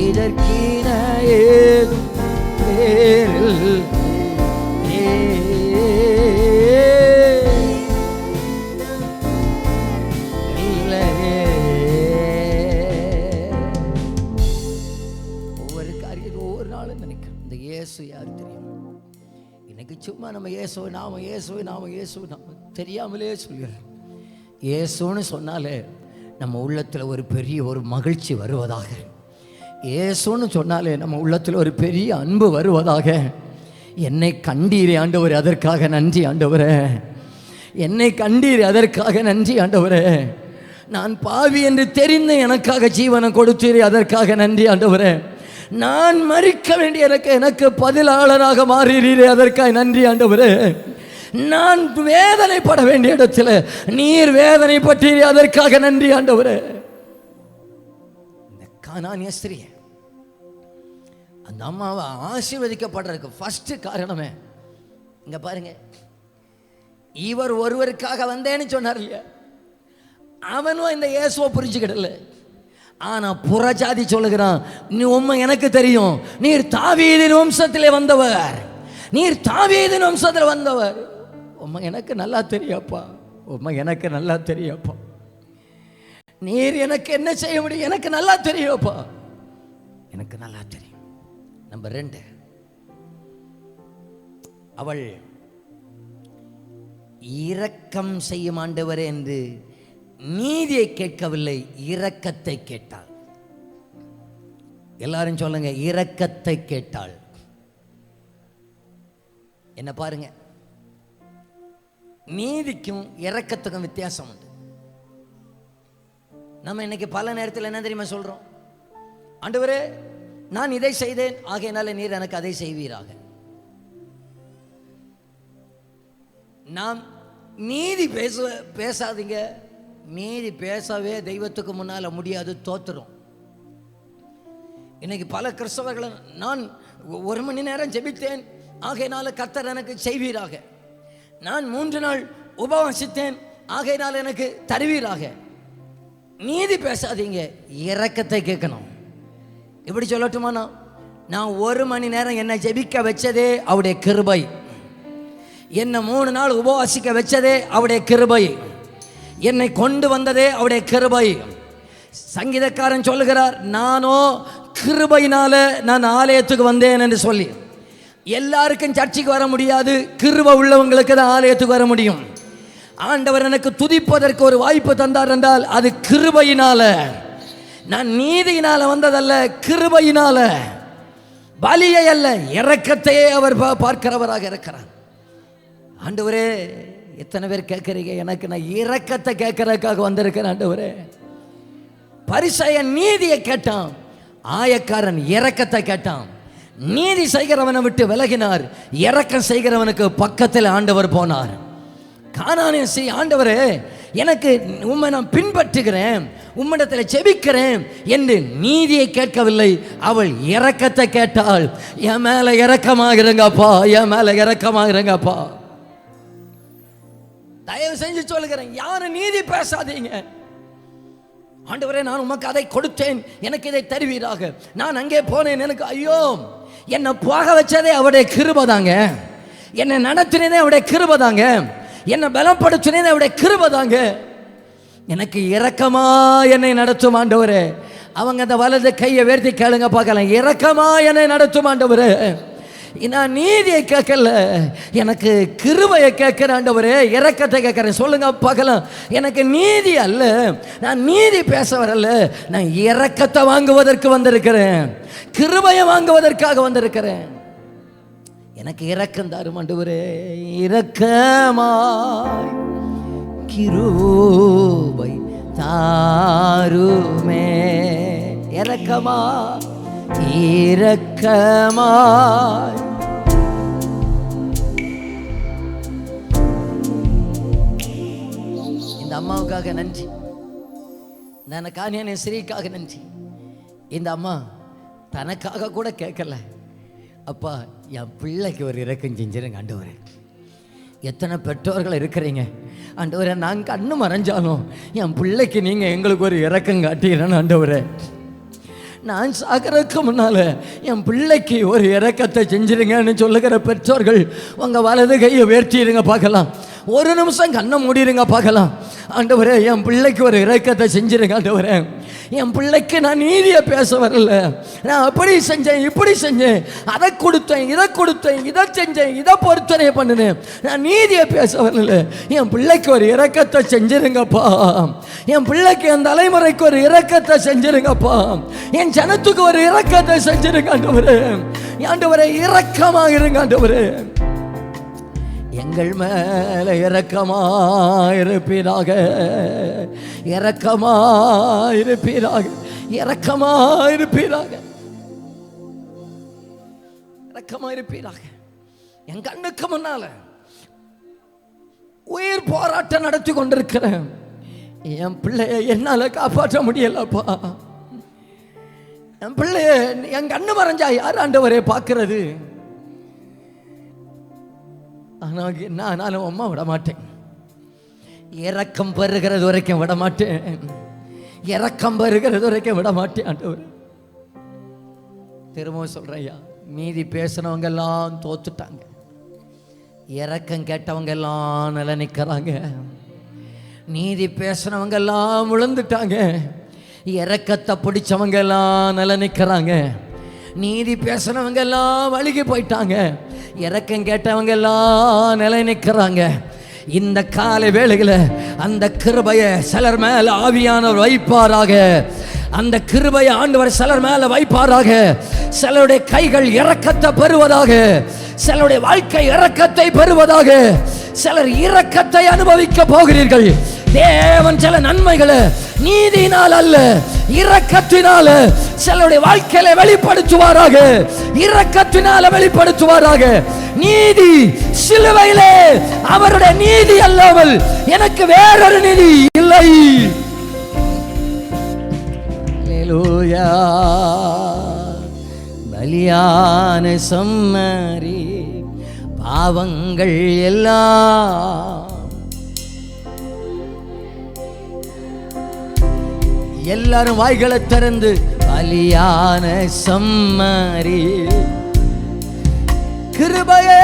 இதற்கீன ஏதும் பேரில் இல்லையே. ஒவ்வொரு காரியத்தும் ஒவ்வொரு நாளும் நினைக்கிறேன், இந்த இயேசு யார் தெரியும்? இன்னைக்கு சும்மா நம்ம இயேசுவை நாம தெரியாமலே சொல்லிடுறோம். இயேசுன்னு சொன்னாலே நம்ம உள்ளத்தில் ஒரு பெரிய ஒரு மகிழ்ச்சி வருவதாக, இயேசுன்னு சொன்னாலே நம்ம உள்ளத்தில் ஒரு பெரிய அன்பு வருவதாக. என்னை கண்டீரே ஆண்டவரே, அதற்காக நன்றி ஆண்டவரே. என்னை கண்டீரே, அதற்காக நன்றி ஆண்டவரே. நான் பாவி என்று தெரிந்து எனக்காக ஜீவனை கொடுத்தீரே, அதற்காக நன்றி ஆண்டவரே. நான் மரிக்க வேண்டிய எனக்கு பதிலாளராக மாறீரே, அதற்காக நன்றி ஆண்டவரே. நான் வேதனைப்பட வேண்டிய இடத்துல நீர் வேதனைப்பட்டீரே, அதற்காக நன்றி ஆண்டவரே. இந்த கானானிய ஸ்திரீ அந்த அம்மாவை ஆசீர்வதிக்கப்படுறதுக்கு ஃபர்ஸ்ட் காரணமே இங்க பாருங்க, இவர் ஒருவருக்காக வந்தேன்னு சொன்னார் இல்லையா, அவனும் இந்த இயேசுவை புரிஞ்சுக்கிடல. ஆனா புறஜாதி சொல்லுகிறான், நீ உண்மை எனக்கு தெரியும், நீர் தாவீதின் வம்சத்திலே வந்தவர், நீர் தாவீதின் வம்சத்தில் வந்தவர், உண்மை எனக்கு நல்லா தெரியாப்பா, உண்மை எனக்கு நல்லா தெரியாப்பா, நீர் எனக்கு என்ன செய்ய முடியும் எனக்கு நல்லா தெரியாப்பா, எனக்கு நல்லா தெரியும். நம்பர் 2, அவள் இரக்கம் செய்யும் ஆண்டவரே என்று நீதியை கேட்கவில்லை, இரக்கத்தை கேட்டாள். எல்லாரும் சொல்லுங்க, இரக்கத்தை கேட்டாள். என்ன பாருங்க, நீதிக்கும் இரக்கத்துக்கும் வித்தியாசம் உண்டு. நம்ம இன்னைக்கு பல நேரத்தில் என்ன தெரியுமா சொல்றோம், ஆண்டவரே நான் இதை செய்தேன், ஆகையினால நீர் எனக்கு அதை செய்வீராக. நாம் நீதி பேசாதீங்க, நீதி பேசவே தெய்வத்துக்கு முன்னால முடியாது, தோத்துரும். இன்னைக்கு பல கிறிஸ்தவர்கள், நான் 1 மணி நேரம் ஜெபித்தேன், ஆகையினால கர்த்தர் எனக்கு செய்வீராக, நான் 3 நாள் உபவாசித்தேன், ஆகையினால எனக்கு தருவீராக. நீதி பேசாதீங்க, இரக்கத்தை கேட்கணும். இப்படி சொல்லட்டுமா, நான் 1 மணி நேரம் என்னை ஜெபிக்க வச்சதே அவருடைய கிருபை, என்னை 3 நாள் உபவாசிக்க வச்சதே அவருடைய கிருபை, என்னை கொண்டு வந்ததே அவருடைய கிருபை, சங்கீதக்காரன் சொல்லுகிறார், நானோ கிருபையினால நான் ஆலயத்துக்கு வந்தேன் என்று சொல்லி. எல்லாருக்கும் சர்ச்சைக்கு வர முடியாது, கிருபை உள்ளவங்களுக்கு தான் ஆலயத்துக்கு வர முடியும். ஆண்டவர் எனக்கு துதிப்பதற்கு ஒரு வாய்ப்பு தந்தார் என்றால் அது கிருபையினால. நான் நீதியினால வந்ததல்ல, கிருபையினால. பலியை அல்ல, இரக்கத்தையே அவர் பார்க்கிறவராக இருக்கிறார். ஆண்டவரே, எத்தனை பேர் கேட்குறீங்க, எனக்கு நான் இரக்கத்தை கேட்கறதுக்காக வந்திருக்கிறேன் ஆண்டவரே. பரிசேயன் நீதியை கேட்டான், ஆயக்காரன் இரக்கத்தை கேட்டான். நீதி செய்கிறவனை விட்டு விலகினார், இரக்கம் செய்கிறவனுக்கு பக்கத்தில் ஆண்டவர் போனார். கானானியன் ஆண்டவரே, எனக்கு உம்மை நான் பின்பற்றுகிறேன், உம்மிடத்தில் செபிக்கிறேன் என்று நீதியை கேட்கவில்லை, அவள் இரக்கத்தை கேட்டாள். என் மேல இரக்கமாகிறங்கப்பா, என் மேல இரக்கமாகிறங்கப்பா. தயவு செஞ்சு சொல்லுகிறேன், யாரும் நீதி பேசாதீங்க. ஆண்டவரே, நான் உமக்கு அதை கொடுத்தேன், எனக்கு இதை தருவீராக. நான் அங்கே போனேன், எனக்கு ஐயோ, என்னை போக வச்சதே அவருடைய கிருபைதாங்க, என்னை நடத்தினதே அவருடைய கிருபைதாங்க, என்னை பலப்படுத்தினதே அவருடைய கிருபைதாங்க. எனக்கு இரக்கமா என்னை நடத்தும் ஆண்டவரே. அவங்க அந்த வலது கையை வேர்த்தி கேளுங்க பார்க்கலாம். இரக்கமா என்னை நடத்தும் ஆண்டவரே. நான் நீதியை கேட்கல, எனக்கு கிருபையை கேட்கிறேன் ஆண்டவரே, இரக்கத்தை கேட்கிறேன். சொல்லுங்க பார்க்கலாம். எனக்கு நீதி அல்ல, நான் நீதி பேச வரல, நான் இரக்கத்தை வாங்குவதற்கு வந்திருக்கிறேன், கிருபையை வாங்குவதற்காக வந்திருக்கிறேன். எனக்கு இரக்கம் தாரும் ஆண்டவரே, இரக்கமாய் கிருபை தாருமே. இரக்கமா இரக்கமாய். இந்த அம்மாவுக்காக நன்றி, இந்த காணியான ஸ்ரீக்காக நன்றி. இந்த அம்மா தனக்காக கூட கேட்கல, அப்பா என் பிள்ளைக்கு ஒரு இரக்கம் செஞ்சிருங்க ஆண்டவரே. எத்தனை பெற்றோர்கள் இருக்கிறீங்க ஆண்டவரே, நான் கண்ணு மறைஞ்சாலும் என் பிள்ளைக்கு நீங்கள் எங்களுக்கு ஒரு இரக்கம் காட்டுகிறேன்னு ஆண்டவரே. நான் சாகிறதுக்கு முன்னால என் பிள்ளைக்கு ஒரு இரக்கத்தை செஞ்சிருங்கன்னு சொல்லுகிற பெற்றோர்கள் உங்கள் வலது கையை உயர்த்திடுங்க பார்க்கலாம். ஒரு நிமிஷம் கண்ணை மூடிடுங்க பார்க்கலாம். ஆண்டவரே, என் பிள்ளைக்கு ஒரு இரக்கத்தை செஞ்சிருங்க ஆண்டவரே. என் பிள்ளைக்கு நான் நீதியை பேச வரல, நான் அப்படி செஞ்சேன், இப்படி செஞ்சேன், அதை கொடுத்தேன், இதை கொடுத்தேன், இதை செஞ்சேன், இதை பொறுத்தனை பண்ணினேன், நான் நீதியை பேச வரல. என் பிள்ளைக்கு ஒரு இரக்கத்தை செஞ்சிருங்கப்பா. என் பிள்ளைக்கு என் தலைமுறைக்கு ஒரு இரக்கத்தை செஞ்சிருங்கப்பா. என் ஜனத்துக்கு ஒரு இரக்கத்தை செஞ்சிருங்க ஆண்டவரே. ஆண்டவரே, இரக்கமாக இருங்க ஆண்டவரே. எங்கள் மேல இரக்கமாயிருப்பீராக, இரக்கமாயிருப்பீராக, இரக்கமாயிருப்பீராக, இரக்கமாயிருப்பீராக. என் கண்ணுக்கு முன்னால உயிர் போராட்டம் நடத்தி கொண்டிருக்கிறேன். என் பிள்ளைய என்னால காப்பாற்ற முடியலப்பா. என் பிள்ளைய என் கண்ணு மறைஞ்சா யார் ஆண்டவரே பார்க்கிறது? ஆனாலும் அம்மா விட மாட்டேன், இரக்கம் பெறுகிறது வரைக்கும் விட மாட்டேன், இரக்கம் பெறுகிறது வரைக்கும் விட மாட்டேன் ஆண்டவர். திரும்பவும் சொல்றையா, நீதி பேசினவங்க எல்லாம் தோத்துட்டாங்க, இரக்கம் கேட்டவங்க எல்லாம் நிலை நிற்கிறாங்க. நீதி பேசினவங்க எல்லாம் விழுந்துட்டாங்க, இரக்கத்தை பிடிச்சவங்க எல்லாம் நிலை நிற்கிறாங்க. நீதி பேசினவங்க எல்லாம் வழுகி போயிட்டாங்க, இரக்கம் கேட்டவங்க எல்லாம் நிலை நிற்கிறாங்க. இந்த காலை வேளையில் அந்த கிருபையை சிலர் மேல ஆவியானவர் வைப்பாராக. அந்த கிருபையை ஆண்டவர் சிலர் மேல வைப்பாராக. சிலருடைய கைகள் இரக்கத்தை பெறுவதாக, சிலருடைய வாழ்க்கை இரக்கத்தை பெறுவதாக. சிலர் இரக்கத்தை அனுபவிக்க போகிறீர்கள். தேவன் சில நன்மைகளை நீதியினால் அல்ல, இரக்கத்தினால சிலருடைய வாழ்க்கையில வெளிப்படுத்துவாராக, இரக்கத்தினால வெளிப்படுத்துவாராக. நீதி சிலுவையிலே அவருடைய நீதி அல்லாமல் எனக்கு வேறொரு நீதி இல்லை. அல்லேலூயா. பலியான சம்மரி பாவங்கள் எல்லாம் எல்லாரும் வாய்களை திறந்து பலியான சம்மரி கிருபையே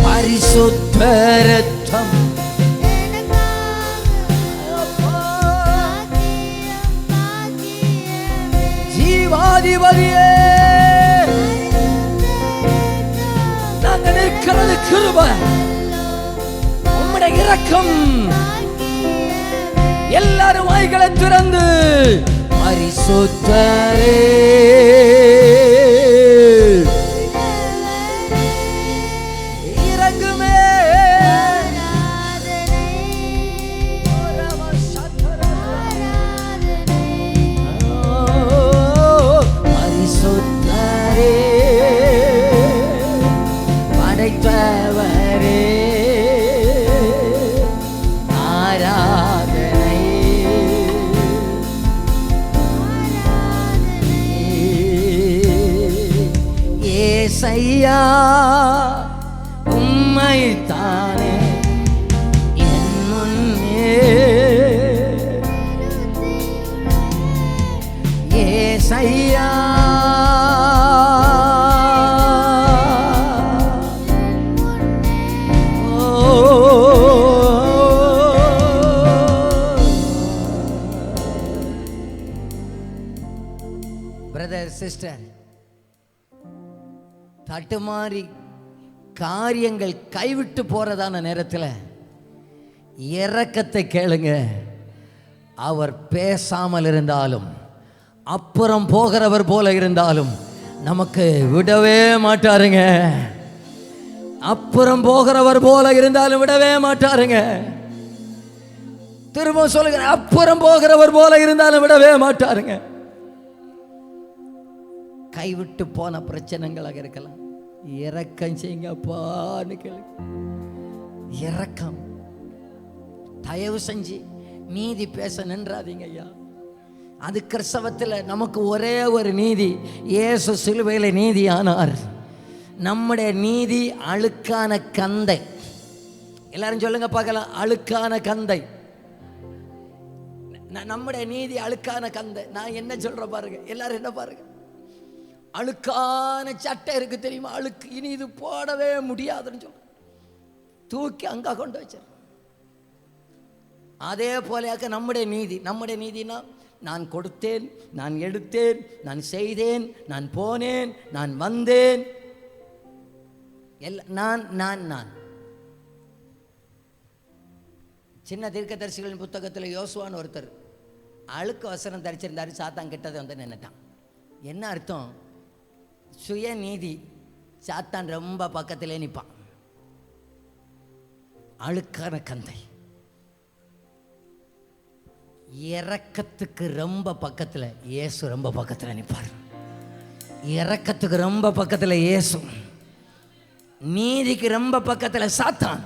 பரிசுத்த இரத்தம் கிருபை, உம்முடைய இரக்கம். எல்லாரும் வாய்களை திறந்து பரிசுத்தரே இறங்குமே. பரிசுத்தரே படைத்தவரே ஆராதனை. ஏசையா உம்மைத்தானே என் முன்னே, ஏசையா பிரதர் சிஸ்டர், தட்டுமாறி காரியங்கள் கைவிட்டு போறதான நேரத்தில் இரக்கத்தை கேளுங்க. அவர் பேசாமல் இருந்தாலும், அப்புறம் போகிறவர் போல இருந்தாலும் நமக்கு விடவே மாட்டாருங்க. அப்புறம் போகிறவர் போல இருந்தாலும் விடவே மாட்டாருங்க. திரும்ப சொல்லுங்க, அப்புறம் போகிறவர் போல இருந்தாலும் விடவே மாட்டாருங்க. கைவிட்டு போன பிரச்சனைகளாக இருக்கலாம், இரக்கம் செய்யுங்கப்பான்னு கேளுங்க. இரக்கம். தயவு செஞ்சு நீதி பேச நின்றாதீங்க ஐயா. அது கிறிஸ்தவத்தில் நமக்கு ஒரே ஒரு நீதி, இயேசு சிலுவையில் நீதி ஆனார். நம்முடைய நீதி அழுக்கான கந்தை. எல்லாரும் சொல்லுங்க பார்க்கலாம், அழுக்கான கந்தை. நம்முடைய நீதி அழுக்கான கந்தை. நான் என்ன சொல்ற பாருங்க, எல்லாரும் என்ன பாருங்க, அழுக்கான சட்டை இருக்கு தெரியுமா, அழுக்கு, இனி இது போடவே முடியாதுன்னு சொல்ல தூக்கி அங்க கொண்டு வச்சு. அதே போலயாக்க நம்முடைய நீதி. நம்முடைய நீதினா, நான் கொடுத்தேன், நான் எடுத்தேன், நான் செய்தேன், நான் போனேன், நான் வந்தேன், நான் நான் நான். சின்ன தீர்க்கதரிசிகளின் புத்தகத்தில் யோசுவான்னு ஒருத்தர் அழுக்கு வசனம் தரிச்சிருந்தாரு. சாத்தான் கிட்டதை வந்து நின்னுட்டான். என்ன அர்த்தம்? சுய நீதி. சாத்தான் ரொம்ப பக்கத்திலே நிற்பான். அழுக்கான கந்தை. இரக்கத்துக்கு ரொம்ப பக்கத்தில் இயேசு ரொம்ப பக்கத்தில் நிற்பார். இரக்கத்துக்கு ரொம்ப பக்கத்தில் இயேசு, நீதிக்கு ரொம்ப பக்கத்தில் சாத்தான்,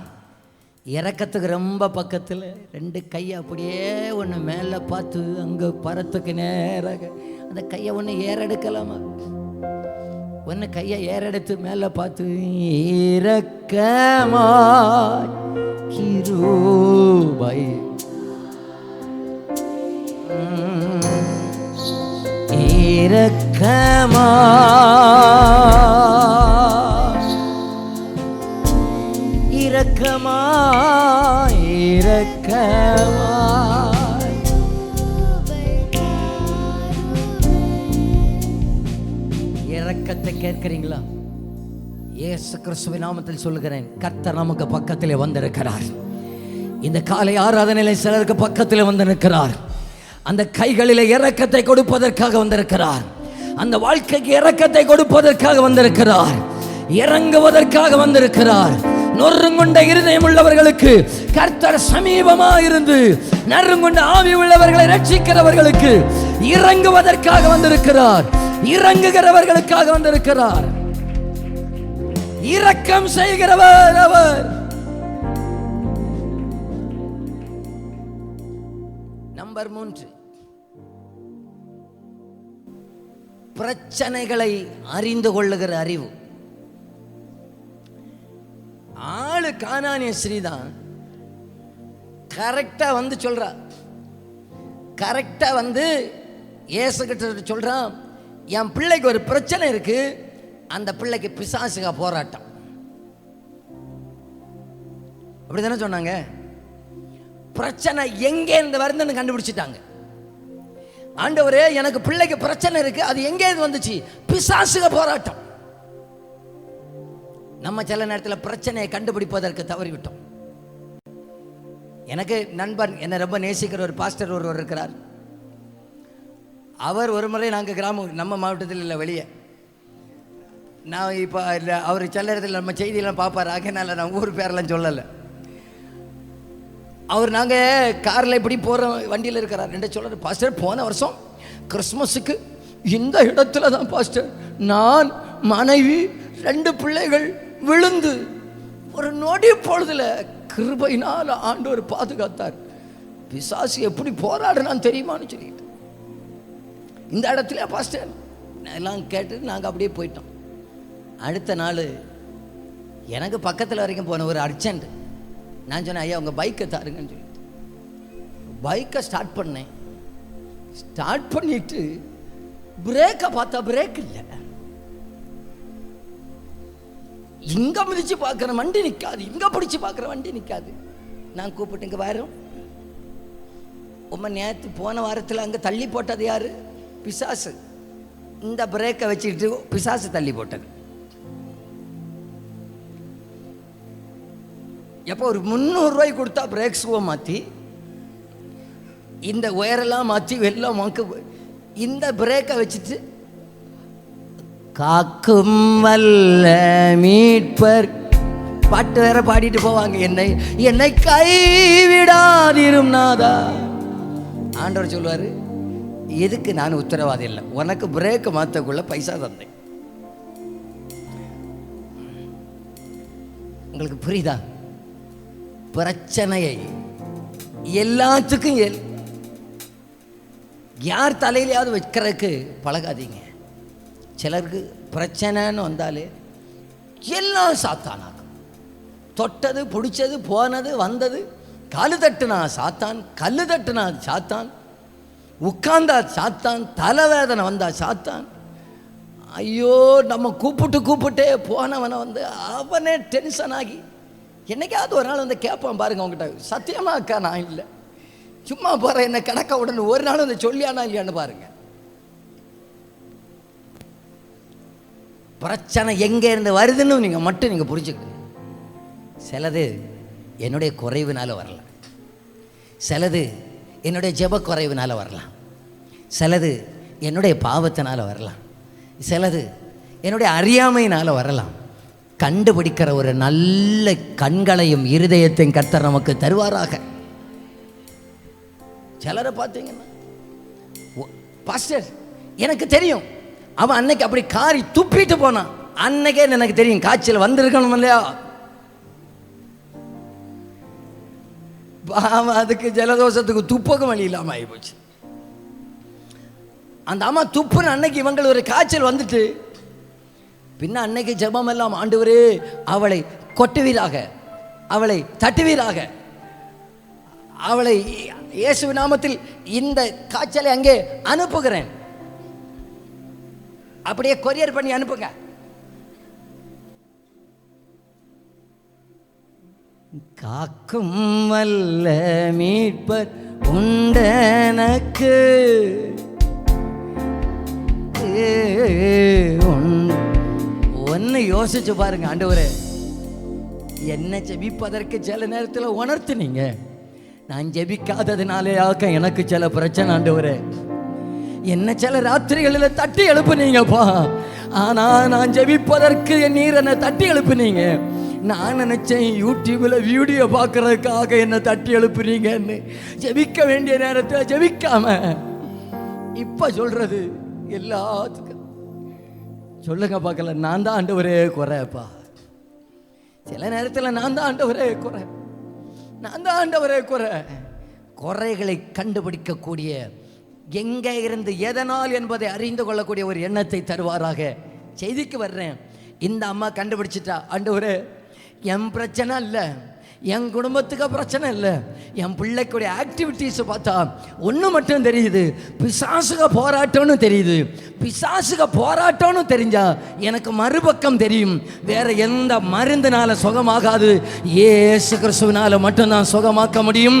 இரக்கத்துக்கு ரொம்ப பக்கத்தில். ரெண்டு கையை அப்படியே ஒன்று மேலே பார்த்து அங்கே பரத்துக்கு நேராக அந்த கையை ஒன்று ஏறெடுக்கலாமா? ஒன்று கையை ஏறெடுத்து மேலே பார்த்து, இரக்கமாய் கிருபை இரக்கமாய் இரக்கமாய் இரக்கமாய். இரக்கத்தை கேட்கிறீங்களா? இயேசு கிறிஸ்துவின் நாமத்தில் சொல்லுகிறேன், கர்த்தர் நமக்கு பக்கத்திலே வந்திருக்கிறார். இந்த காலை ஆராதனையிலே சிலருக்கு பக்கத்தில் வந்திருக்கிறார். அந்த கைகளிலே இரக்கத்தை கொடுப்பதற்காக வந்திருக்கிறார். அந்த வாழ்க்கைக்கு இரக்கத்தை கொடுப்பதற்காக வந்திருக்கிறார். இறங்குவதற்காக வந்திருக்கிறார். நொறுங்குண்ட இருதயம் உள்ளவர்களுக்கு கர்த்தர் சமீபமாக இருந்து நறுங்குண்ட ஆவி உள்ளவர்களை ரட்சிக்கிறவர்களுக்கு இறங்குவதற்காக வந்திருக்கிறார். இறங்குகிறவர்களுக்காக வந்திருக்கிறார். இரக்கம் செய்கிறவர் அவர். நம்பர் 3, பிரச்சனைகளை அறிந்து கொள்ளுகிற அறிவு. ஆளு கானானிய ஸ்ரீதான் கரெக்டா வந்து சொல்றா. கரெக்டா வந்து இயேசு கிட்ட சொல்றான், என் பிள்ளைக்கு ஒரு பிரச்சனை இருக்கு, அந்த பிள்ளைக்கு பிசாசுக போராட்டம். அப்படிதானே சொன்னாங்க. பிரச்சனை எங்கே இருந்து வருதுன்னு கண்டுபிடிச்சிட்டாங்க. ஆண்டவரே, எனக்கு பிள்ளைக்கு பிரச்சனை இருக்கு, அது எங்கே வந்துச்சு? பிசாசுக போராட்டம். நம்ம சில நேரத்தில் பிரச்சனையை கண்டுபிடிப்பதற்கு தவறிவிட்டோம். எனக்கு நண்பன், என்னை ரொம்ப நேசிக்கிற ஒரு பாஸ்டர் ஒருவர் இருக்கிறார். அவர் ஒரு முறை நாங்கள் கிராமம், நம்ம மாவட்டத்தில் இல்லை, வெளியே, நான் இப்போ இல்லை, அவர் சில இடத்துல நம்ம செய்தியெல்லாம் பார்ப்பார், ஆகையினால நான் ஊர் பேரெல்லாம் சொல்லலை. அவர் நாங்கள் காரில் இப்படி போகிற வண்டியில் இருக்கிறார். ரெண்டு சொல்கிறார், பாஸ்டர் போன வருஷம் கிறிஸ்மஸுக்கு இந்த இடத்துல தான் பாஸ்டர் நான், மனைவி, 2 பிள்ளைகள் விழுந்து ஒரு நொடி பொழுதுல கிருபையினால் ஆண்டவர் பாதுகாத்தார். பிசாசு எப்படி போராடுனான்னு தெரியுமான்னு சொல்லிட்டு இந்த இடத்துல பாஸ்டர் எல்லாம் கேட்டு நாங்கள் அப்படியே போயிட்டோம். அடுத்த நாள் எனக்கு பக்கத்தில் வரைக்கும் போன ஒரு அர்ஜென்ட். நான் சொன்னேன், ஐயா உங்கள் பைக்கை தாருங்கன்னு சொல்லிட்டு பைக்கை ஸ்டார்ட் பண்ணேன். ஸ்டார்ட் பண்ணிட்டு பிரேக்கை பார்த்தா பிரேக் இல்லை. இங்கே மிதிச்சு பார்க்குற வண்டி நிற்காது, இங்கே பிடிச்சி பார்க்குற வண்டி நிற்காது. நான் கூப்பிட்டு, இங்கே வரோம், நேற்று போன வாரத்தில் அங்கே தள்ளி போட்டது யார்? பிசாசு. இந்த பிரேக்கை வச்சுக்கிட்டு பிசாசு தள்ளி போட்டது. எப்போ ஒரு 300 ரூபாய் கொடுத்தா பிரேக் ஷூவை மாற்றி, இந்த ஒயரெல்லாம் மாற்றி வெள்ளம் மாக்கு, இந்த பிரேக்கை வச்சுட்டு காக்கும் வல்ல மீட்பர் பாட்டு வேற பாடிட்டு போவாங்க. என்னை கைவிடாதிரும் நாதா. ஆண்டவர் சொல்லுவார், எதுக்கு நான் உத்தரவாதம் இல்லை, உனக்கு பிரேக்கை மாற்றக்குள்ள பைசா தந்தேன். உங்களுக்கு புரியுதா? பிரச்சனையை எல்லாத்துக்கும் யார் தலையிலையாவது வைக்கிறதுக்கு பழகாதீங்க. சிலருக்கு பிரச்சனைன்னு வந்தாலே எல்லாம் சாத்தானாகும். தொட்டது, பிடிச்சது, போனது, வந்தது, காலு தட்டுனா சாத்தான், கல்லு தட்டுனா சாத்தான், உட்கார்ந்தா சாத்தான், தலைவேதனை வந்தா சாத்தான். ஐயோ, நம்ம கூப்பிட்டே போனவனை வந்து அவனே டென்ஷன் ஆகி என்னைக்காவது ஒரு நாள் வந்து கேட்பான் பாருங்க அவங்ககிட்ட, சத்தியமா அக்கா நான் இல்லை, சும்மா போகிறேன், என்ன கணக்க உடனே ஒரு நாள் வந்து சொல்லியானா இல்லையான்னு பாருங்க. பிரச்சனை எங்கே இருந்து வருதுன்னு நீங்கள் மட்டும் நீங்கள் புரிஞ்சுக்கணும். சிலது என்னுடைய குறைவுனால வரலாம், சிலது என்னுடைய ஜெப குறைவுனால வரலாம், சிலது என்னுடைய பாவத்தினால வரலாம், சிலது என்னுடைய அறியாமையினால் வரலாம். கண்டுபிடிக்கிற ஒரு நல்ல கண்களையும் இருதயத்தையும் கர்த்தர் நமக்கு தருவாராக. சிலரை பார்த்தீங்கன்னா, பாஸ்டர் எனக்கு தெரியும் அவன் அன்னைக்கு அப்படி காரி துப்பிட்டு போனான், அன்னைக்கே எனக்கு தெரியும் காய்ச்சல் வந்திருக்கணும் இல்லையா. அதுக்கு ஜலதோஷத்துக்கு துப்பகம் வழி இல்லாமல் ஆகி போச்சு. அந்த அம்மா துப்புன்னு அன்னைக்கு இவங்களுக்கு ஒரு காய்ச்சல் வந்துட்டு, பின்ன அன்னைக்கு ஜெபம் எல்லாம், ஆண்டவரே அவளை கொட்டுவீராக, அவளை தட்டுவீராக, அவளை இயேசு நாமத்தில் இந்த காய்ச்சலை அங்கே அனுப்புகிறேன், அப்படியே கொரியர் பண்ணி அனுப்புங்க. காக்கும் வல்ல மீட்பர் உண்டனக்கு, ஒன்னு யோசிச்சு பாருங்க. ஆண்டவரே என்ன ஜெபிப்பதற்கு சில நேரத்தில் உணர்த்துனீங்க, நான் ஜெபிக்காததுனாலே எனக்கு சில பிரச்சனை. ஆண்டவரே என்ன சில ராத்திரிகளில் தட்டி எழுப்புனீங்கப்பா, ஆனா நான் ஜெபிப்பதற்கு நீர் என்னை தட்டி எழுப்புனீங்க. நான் நினைச்சேன் யூடியூப்ல வீடியோ பார்க்கறதுக்காக என்ன தட்டி எழுப்புனீங்கன்னு. ஜெபிக்க வேண்டிய நேரத்தில் ஜெபிக்காம இப்ப சொல்றது எல்லாத்துக்கும் சொல்லுங்க பார்க்கல, நான் தான் ஆண்டவரே குறைப்பா. சில நேரத்தில் நான் தான் ஆண்டவரே குறை, நான் தான் ஆண்டவரே குறை. குறைகளை கண்டுபிடிக்கக்கூடிய, எங்கே இருந்து எதனால் என்பதை அறிந்து கொள்ளக்கூடிய ஒரு எண்ணத்தை தருவாராக. செய்திக்கு வர்றேன். இந்த அம்மா கண்டுபிடிச்சிட்டா, ஆண்டவரே என் பிரச்சனை இல்லை, என் குடும்பத்துக்கு பிரச்சனை இல்லை, என் பிள்ளைக்குடைய ஆக்டிவிட்டீஸை பார்த்தா ஒன்று மட்டும் தெரியுது, பிசாசுக போராட்டம்னு தெரியுது. பிசாசுக போராட்டம்னு தெரிஞ்சா எனக்கு மறுபக்கம் தெரியும், வேற எந்த மருந்துனால சுகமாகாது, இயேசு கிறிஸ்துவினால மட்டும்தான் சுகமாக்க முடியும்.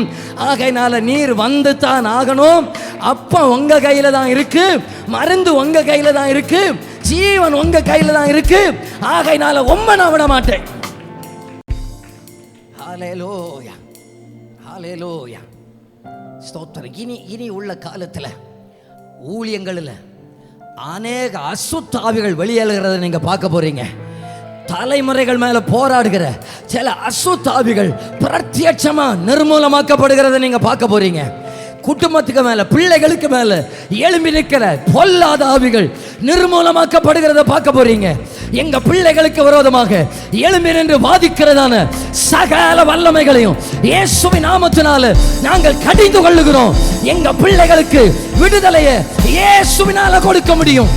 ஆகையினால நீர் வந்து தான் ஆகணும். அப்போ உங்க கையில தான் இருக்கு, மருந்து உங்க கையில தான் இருக்கு, ஜீவன் உங்க கையில தான் இருக்கு. ஆகையினால உம்மை நான் விட மாட்டேன். ஹல்லேலூயா, ஹல்லேலூயா, ஸ்தோத்திரம். இனி உள்ள காலத்துல ஊழியங்களில் அநேக அசுத்த ஆவிகள் வெளியேறுகிறத நீங்க பார்க்க போறீங்க. தலைமுறைகள் மேல போராடுகிற சில அசுத்த ஆவிகள் பிரத்யட்சமா நிர்மூலமாக்கப்படுகிறத நீங்க பார்க்க போறீங்க. குடும்பத்துக்கு மேல, பிள்ளைகளுக்கு மேல எழும்பி நிற்கிற பொல்லாத ஆவிகள் நிர்மூலமாக்கப்படுகிறத பார்க்க போறீங்க. எங்க பிள்ளைகளுக்கு விரோதமாக எழும்பி நின்று வாதிக்கிறதான சகல வல்லமைகளையும் இயேசுவின் நாமத்தினால நாங்கள் கடிந்து கொள்ளுகிறோம். எங்க பிள்ளைகளுக்கு விடுதலையை இயேசுவினால கொடுக்க முடியும்.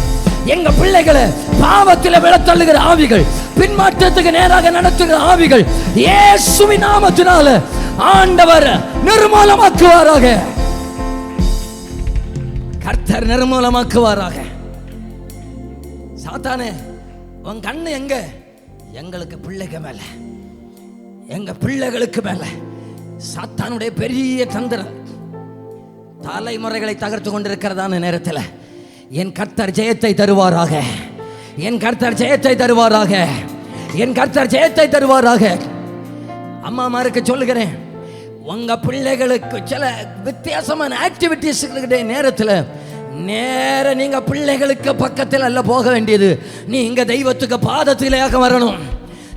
எங்க பிள்ளைகளை பாவத்தில் விழத்தள்ளுகிற ஆவிகள், பின்மாற்றத்துக்கு நேராக நடத்துகிற ஆவிகள் இயேசுவின் நாமத்தினால ஆண்டவர் நிர்மூலமாக்குவாராக. கர்த்தர் நிர்மூலமாக்குவாராக. சாத்தானே, உன் கண்ணு எங்க? எங்களுக்கு பிள்ளைக்கு மேல, எங்க பிள்ளைகளுக்கு மேல சாத்தானுடைய பெரிய தந்திரம் தலைமுறைகளை தகர்த்து கொண்டிருக்கிறதான நேரத்தில் என் கர்த்தர் ஜெயத்தை தருவாராக. என் கர்த்தர் ஜெயத்தை தருவாராக. என் கர்த்தர் ஜெயத்தை தருவாராக. அம்மாமாருக்கு சொல்லுகிறேன், உங்க பிள்ளைகளுக்கு சில வித்தியாசமான ஆக்டிவிட்டிஸ் இருக்கிற நேரத்தில் நேர நீங்க பிள்ளைகளுக்கு பக்கத்தில் அல்ல போக வேண்டியது, நீங்க தெய்வத்துக்கு பாதத்திலேயாக வரணும்.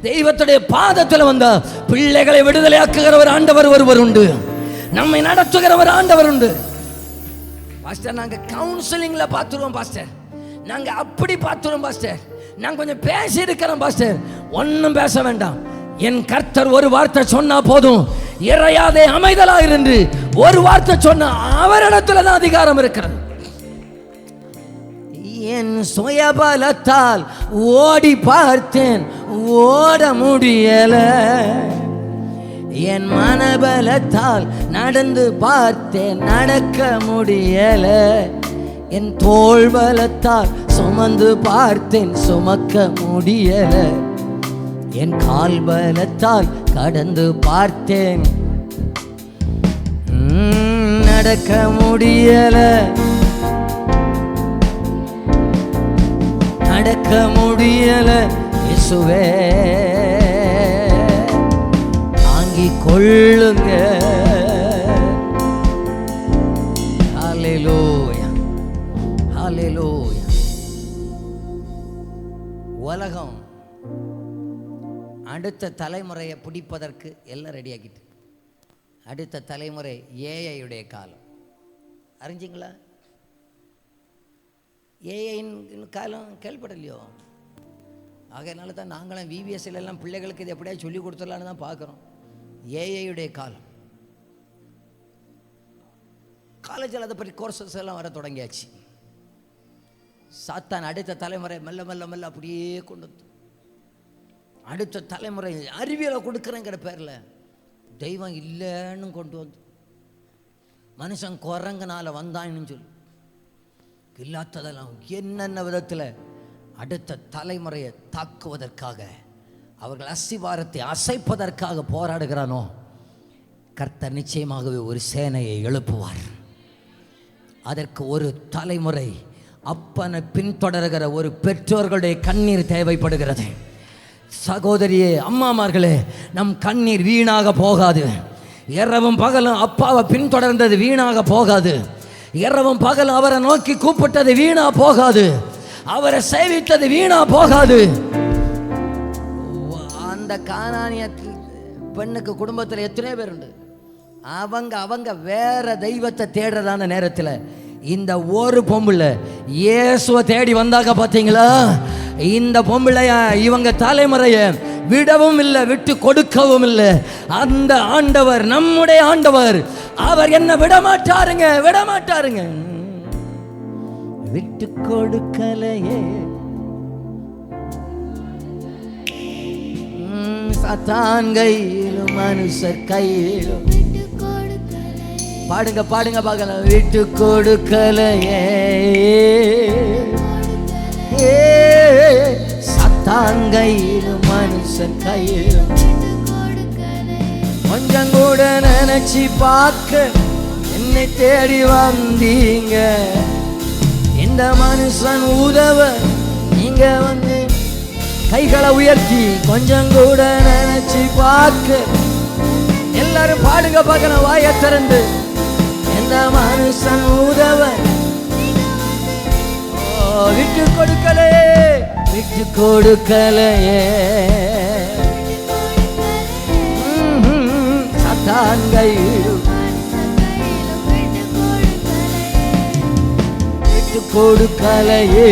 தெய்வத்துடைய பாதத்தில் வந்தா பிள்ளைகளை விடுதலையாக்குகிற ஒரு ஆண்டவர் ஒருவர் உண்டு. நம்மை நடத்துகிற ஒரு ஆண்டவர் உண்டு. பாஸ்டர், நாங்க கவுன்சிலிங்ல பார்த்துருவோம் பாஸ்டர், நாங்க அப்படி பார்த்துருவோம் பாஸ்டர், நாங்க கொஞ்சம் பேசி இருக்கிறோம் பாஸ்டர். ஒன்னும் பேச வேண்டாம். என் கர்த்தர் ஒரு வார்த்தை சொன்னா போதும். இறையாதே அமைதலா இருந்து ஒரு வார்த்தை சொன்ன அவரிடத்துல தான் அதிகாரம் இருக்கிறது. என் சுயபலத்தால் ஓடி பார்த்தேன், ஓட முடியல. என் மனபலத்தால் நடந்து பார்த்தேன், நடக்க முடியல. என் தோள் பலத்தால் சுமந்து பார்த்தேன், சுமக்க முடியல. என் கால் பலத்தால் கடந்து பார்த்தேன், நடக்க முடியல. நடக்க முடியல. இயேசுவே தாங்கிக் கொள்ளுங்க. ஹல்லேலூயா, ஹல்லேலூயா. உலகம் அடுத்த தலைமுறையை பிடிப்பதற்கு எல்லாம் ரெடி ஆகிட்டு. அடுத்த தலைமுறை ஏஐயுடைய காலம். அறிஞ்சிங்களா? ஏஐயின் காலம் கேள்விப்படலையோ? ஆகையினால தான் நாங்களும் விவிஎஸ்ல எல்லாம் பிள்ளைகளுக்கு இது எப்படியா சொல்லி கொடுத்துடலான்னு தான் பார்க்குறோம். ஏஐயுடைய காலம். காலேஜில் அதை பற்றி கோர்சஸ் எல்லாம் வர தொடங்கியாச்சு. சாத்தான் அடுத்த தலைமுறை மெல்ல மெல்ல மெல்ல அப்படியே கொண்டு வந்து அடுத்த தலைமுறை அறிவியலை கொடுக்குறேங்கிற பேரில் தெய்வம் இல்லைன்னு கொண்டு வந்து மனுஷன் குரங்கனால வந்தான்னு சொல்லி இல்லாததெல்லாம் என்னென்ன விதத்தில் அடுத்த தலைமுறையை தாக்குவதற்காக, அவர்கள் அஸ்திவாரத்தை அசைப்பதற்காக போராடுகிறானோ, கர்த்தர் நிச்சயமாகவே ஒரு சேனையை எழுப்புவார். அதற்கு ஒரு தலைமுறை அப்பனை பின்தொடர்கிற ஒரு பெற்றோர்களுடைய கண்ணீர் தேவைப்படுகிறது. சகோதரியே, அம்மாமார்களே, நம் கண்ணீர் வீணாக போகாது. இரவும் பகலும் அப்பாவை பின்தொடர்ந்தது வீணாக போகாது. இரவும் பகலும் அவரை நோக்கி கூப்பிட்டது வீணா போகாது. அவரை சேவித்தது வீணா போகாது. அந்த கானானிய பெண்ணுக்கு குடும்பத்தில் எத்தனை பேர் உண்டு. அவங்க வேற தெய்வத்தை தேடுறதான நேரத்தில் இந்த ஒரு பொம்பளை இயேசுவை தேடி வந்தாங்க. பார்த்தீங்களா? இந்த பொம்பளைய இவங்க தலைமுறைய விடவும் இல்லை, விட்டு கொடுக்கவும் இல்லை. அந்த ஆண்டவர், நம்முடைய ஆண்டவர், அவர் என்ன விடமாட்டாருங்க, விடமாட்டாருங்க. விட்டு கொடுக்கலையே. சாத்தான் கையிலும் மனுஷர் கையிலும். பாடுங்க பாடுங்க பார்க்கலாம். விட்டு கொடுக்கலையே. சாத்தான் கையிலும் மனுஷன் கையிலும். கொஞ்சம் கூட நினைச்சு பார்க்க என்னை தேடி வந்தீங்க. இந்த மனுஷன் உதவ இங்க வந்து கைகளை உயர்த்தி கொஞ்சம் கூட நினைச்சு பார்க்க. எல்லாரும் பாடுங்க பார்க்கணும் வாயை திறந்து. எந்த மனுஷன் உதவன் விட்டு கொடுக்கலையே, விட்டு கொடுக்கலையே. சத்தான் கையிலும் விட்டு கொடுக்கலையே,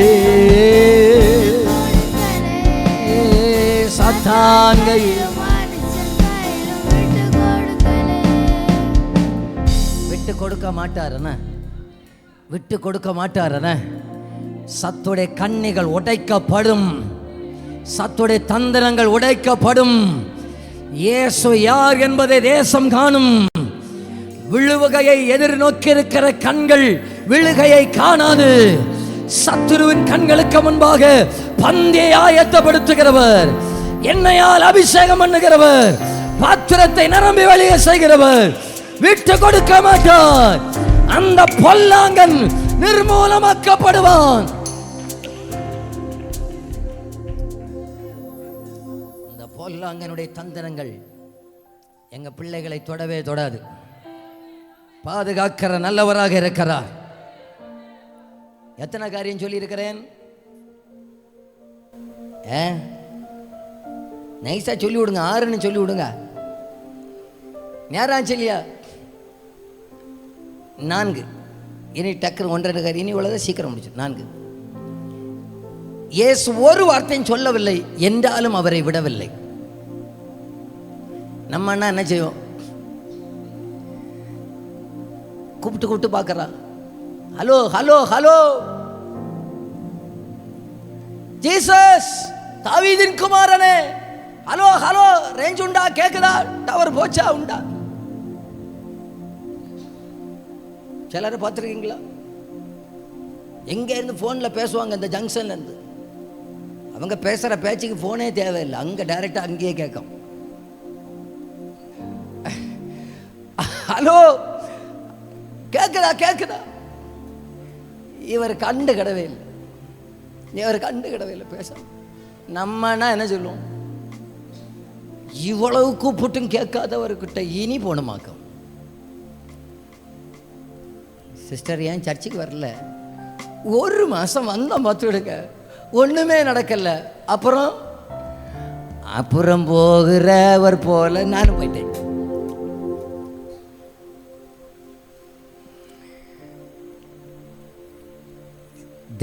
சத்தான் கையிலும் விட்டு கொடுக்க மாட்டாருன, விட்டு கொடுக்க மாட்டாருன. சத்துடைய கண்ணிகள் உடைக்கப்படும், சத்துடைய தந்திரங்கள் உடைக்கப்படும். இயேசு யார் என்பதை தேசம் காணும். விழுகையை எதிர்நோக்கி இருக்கிற கண்கள் விழுகையை காணாது. சத்துருவின் கண்களுக்கு முன்பாக பந்தியை ஆயத்தப்படுத்துகிறவர், எண்ணெயால் அபிஷேகம் பண்ணுகிறவர், பாத்திரத்தை நிரம்பி வெளியே செய்கிறவர். விட்டு கொடுக்க மாட்டார். அந்த பொல்லாங்கன் நிர்மூலமாக்கப்படுவான். இந்த பொல்லாங்கனுடைய தந்திரங்கள் எங்க பிள்ளைகளை தொடவே தொடாது. பாதுகாக்கிற நல்லவராக இருக்கிறார். எத்தனை காரியம் சொல்லி இருக்கிறேன்? நைஸா சொல்லி விடுங்க, 6ன்னு சொல்லி விடுங்க. நேரம் சொல்லியா 4. இனி டக்குனு 1.5 காரியம். இனி இவ்வளோதான் சீக்கிரம் முடிச்சு. 4. இயேசு ஒரு வார்த்தையும் சொல்லவில்லை என்றாலும் அவரை விடவில்லை. நம்ம அண்ணா என்ன செய்வோம்? கூப்பிட்டு கூப்பிட்டு பார்க்கறான். ஹலோ ஹலோ ஹலோ ஜீசஸ், தாவீதின் குமாரனே, ஹலோ ஹலோ, ரேஞ்ச் உண்டா? கேக்குதா? டவர் போச்சா? உண்டா? சிலரை பார்த்துருக்கீங்களா? எங்க இருந்து போன்ல பேசுவாங்க, இந்த ஜங்ஷன்ல இருந்து. அவங்க பேசுற பேச்சுக்கு போனே தேவையில்லை, அங்க டைரக்டா அங்கேயே கேட்கும். ஹலோ கேக்குதா? கேக்குதா? இவர் கண்டு கிடவே இல்லை, இவர் கண்டு கிடவே இல்லை பேச. நம்மனா என்ன சொல்லுவோம்? இவ்வளவு கூப்பிட்டும் கேட்காதவர்கிட்ட இனி போகணுமாக்கும். சிஸ்டர் ஏன் சர்ச்சுக்கு வரல? 1 மாசம் வந்தோம், பார்த்து விடுங்க, ஒண்ணுமே நடக்கல. அப்புறம் போகிறவர் போல நானும் போயிட்டேன்.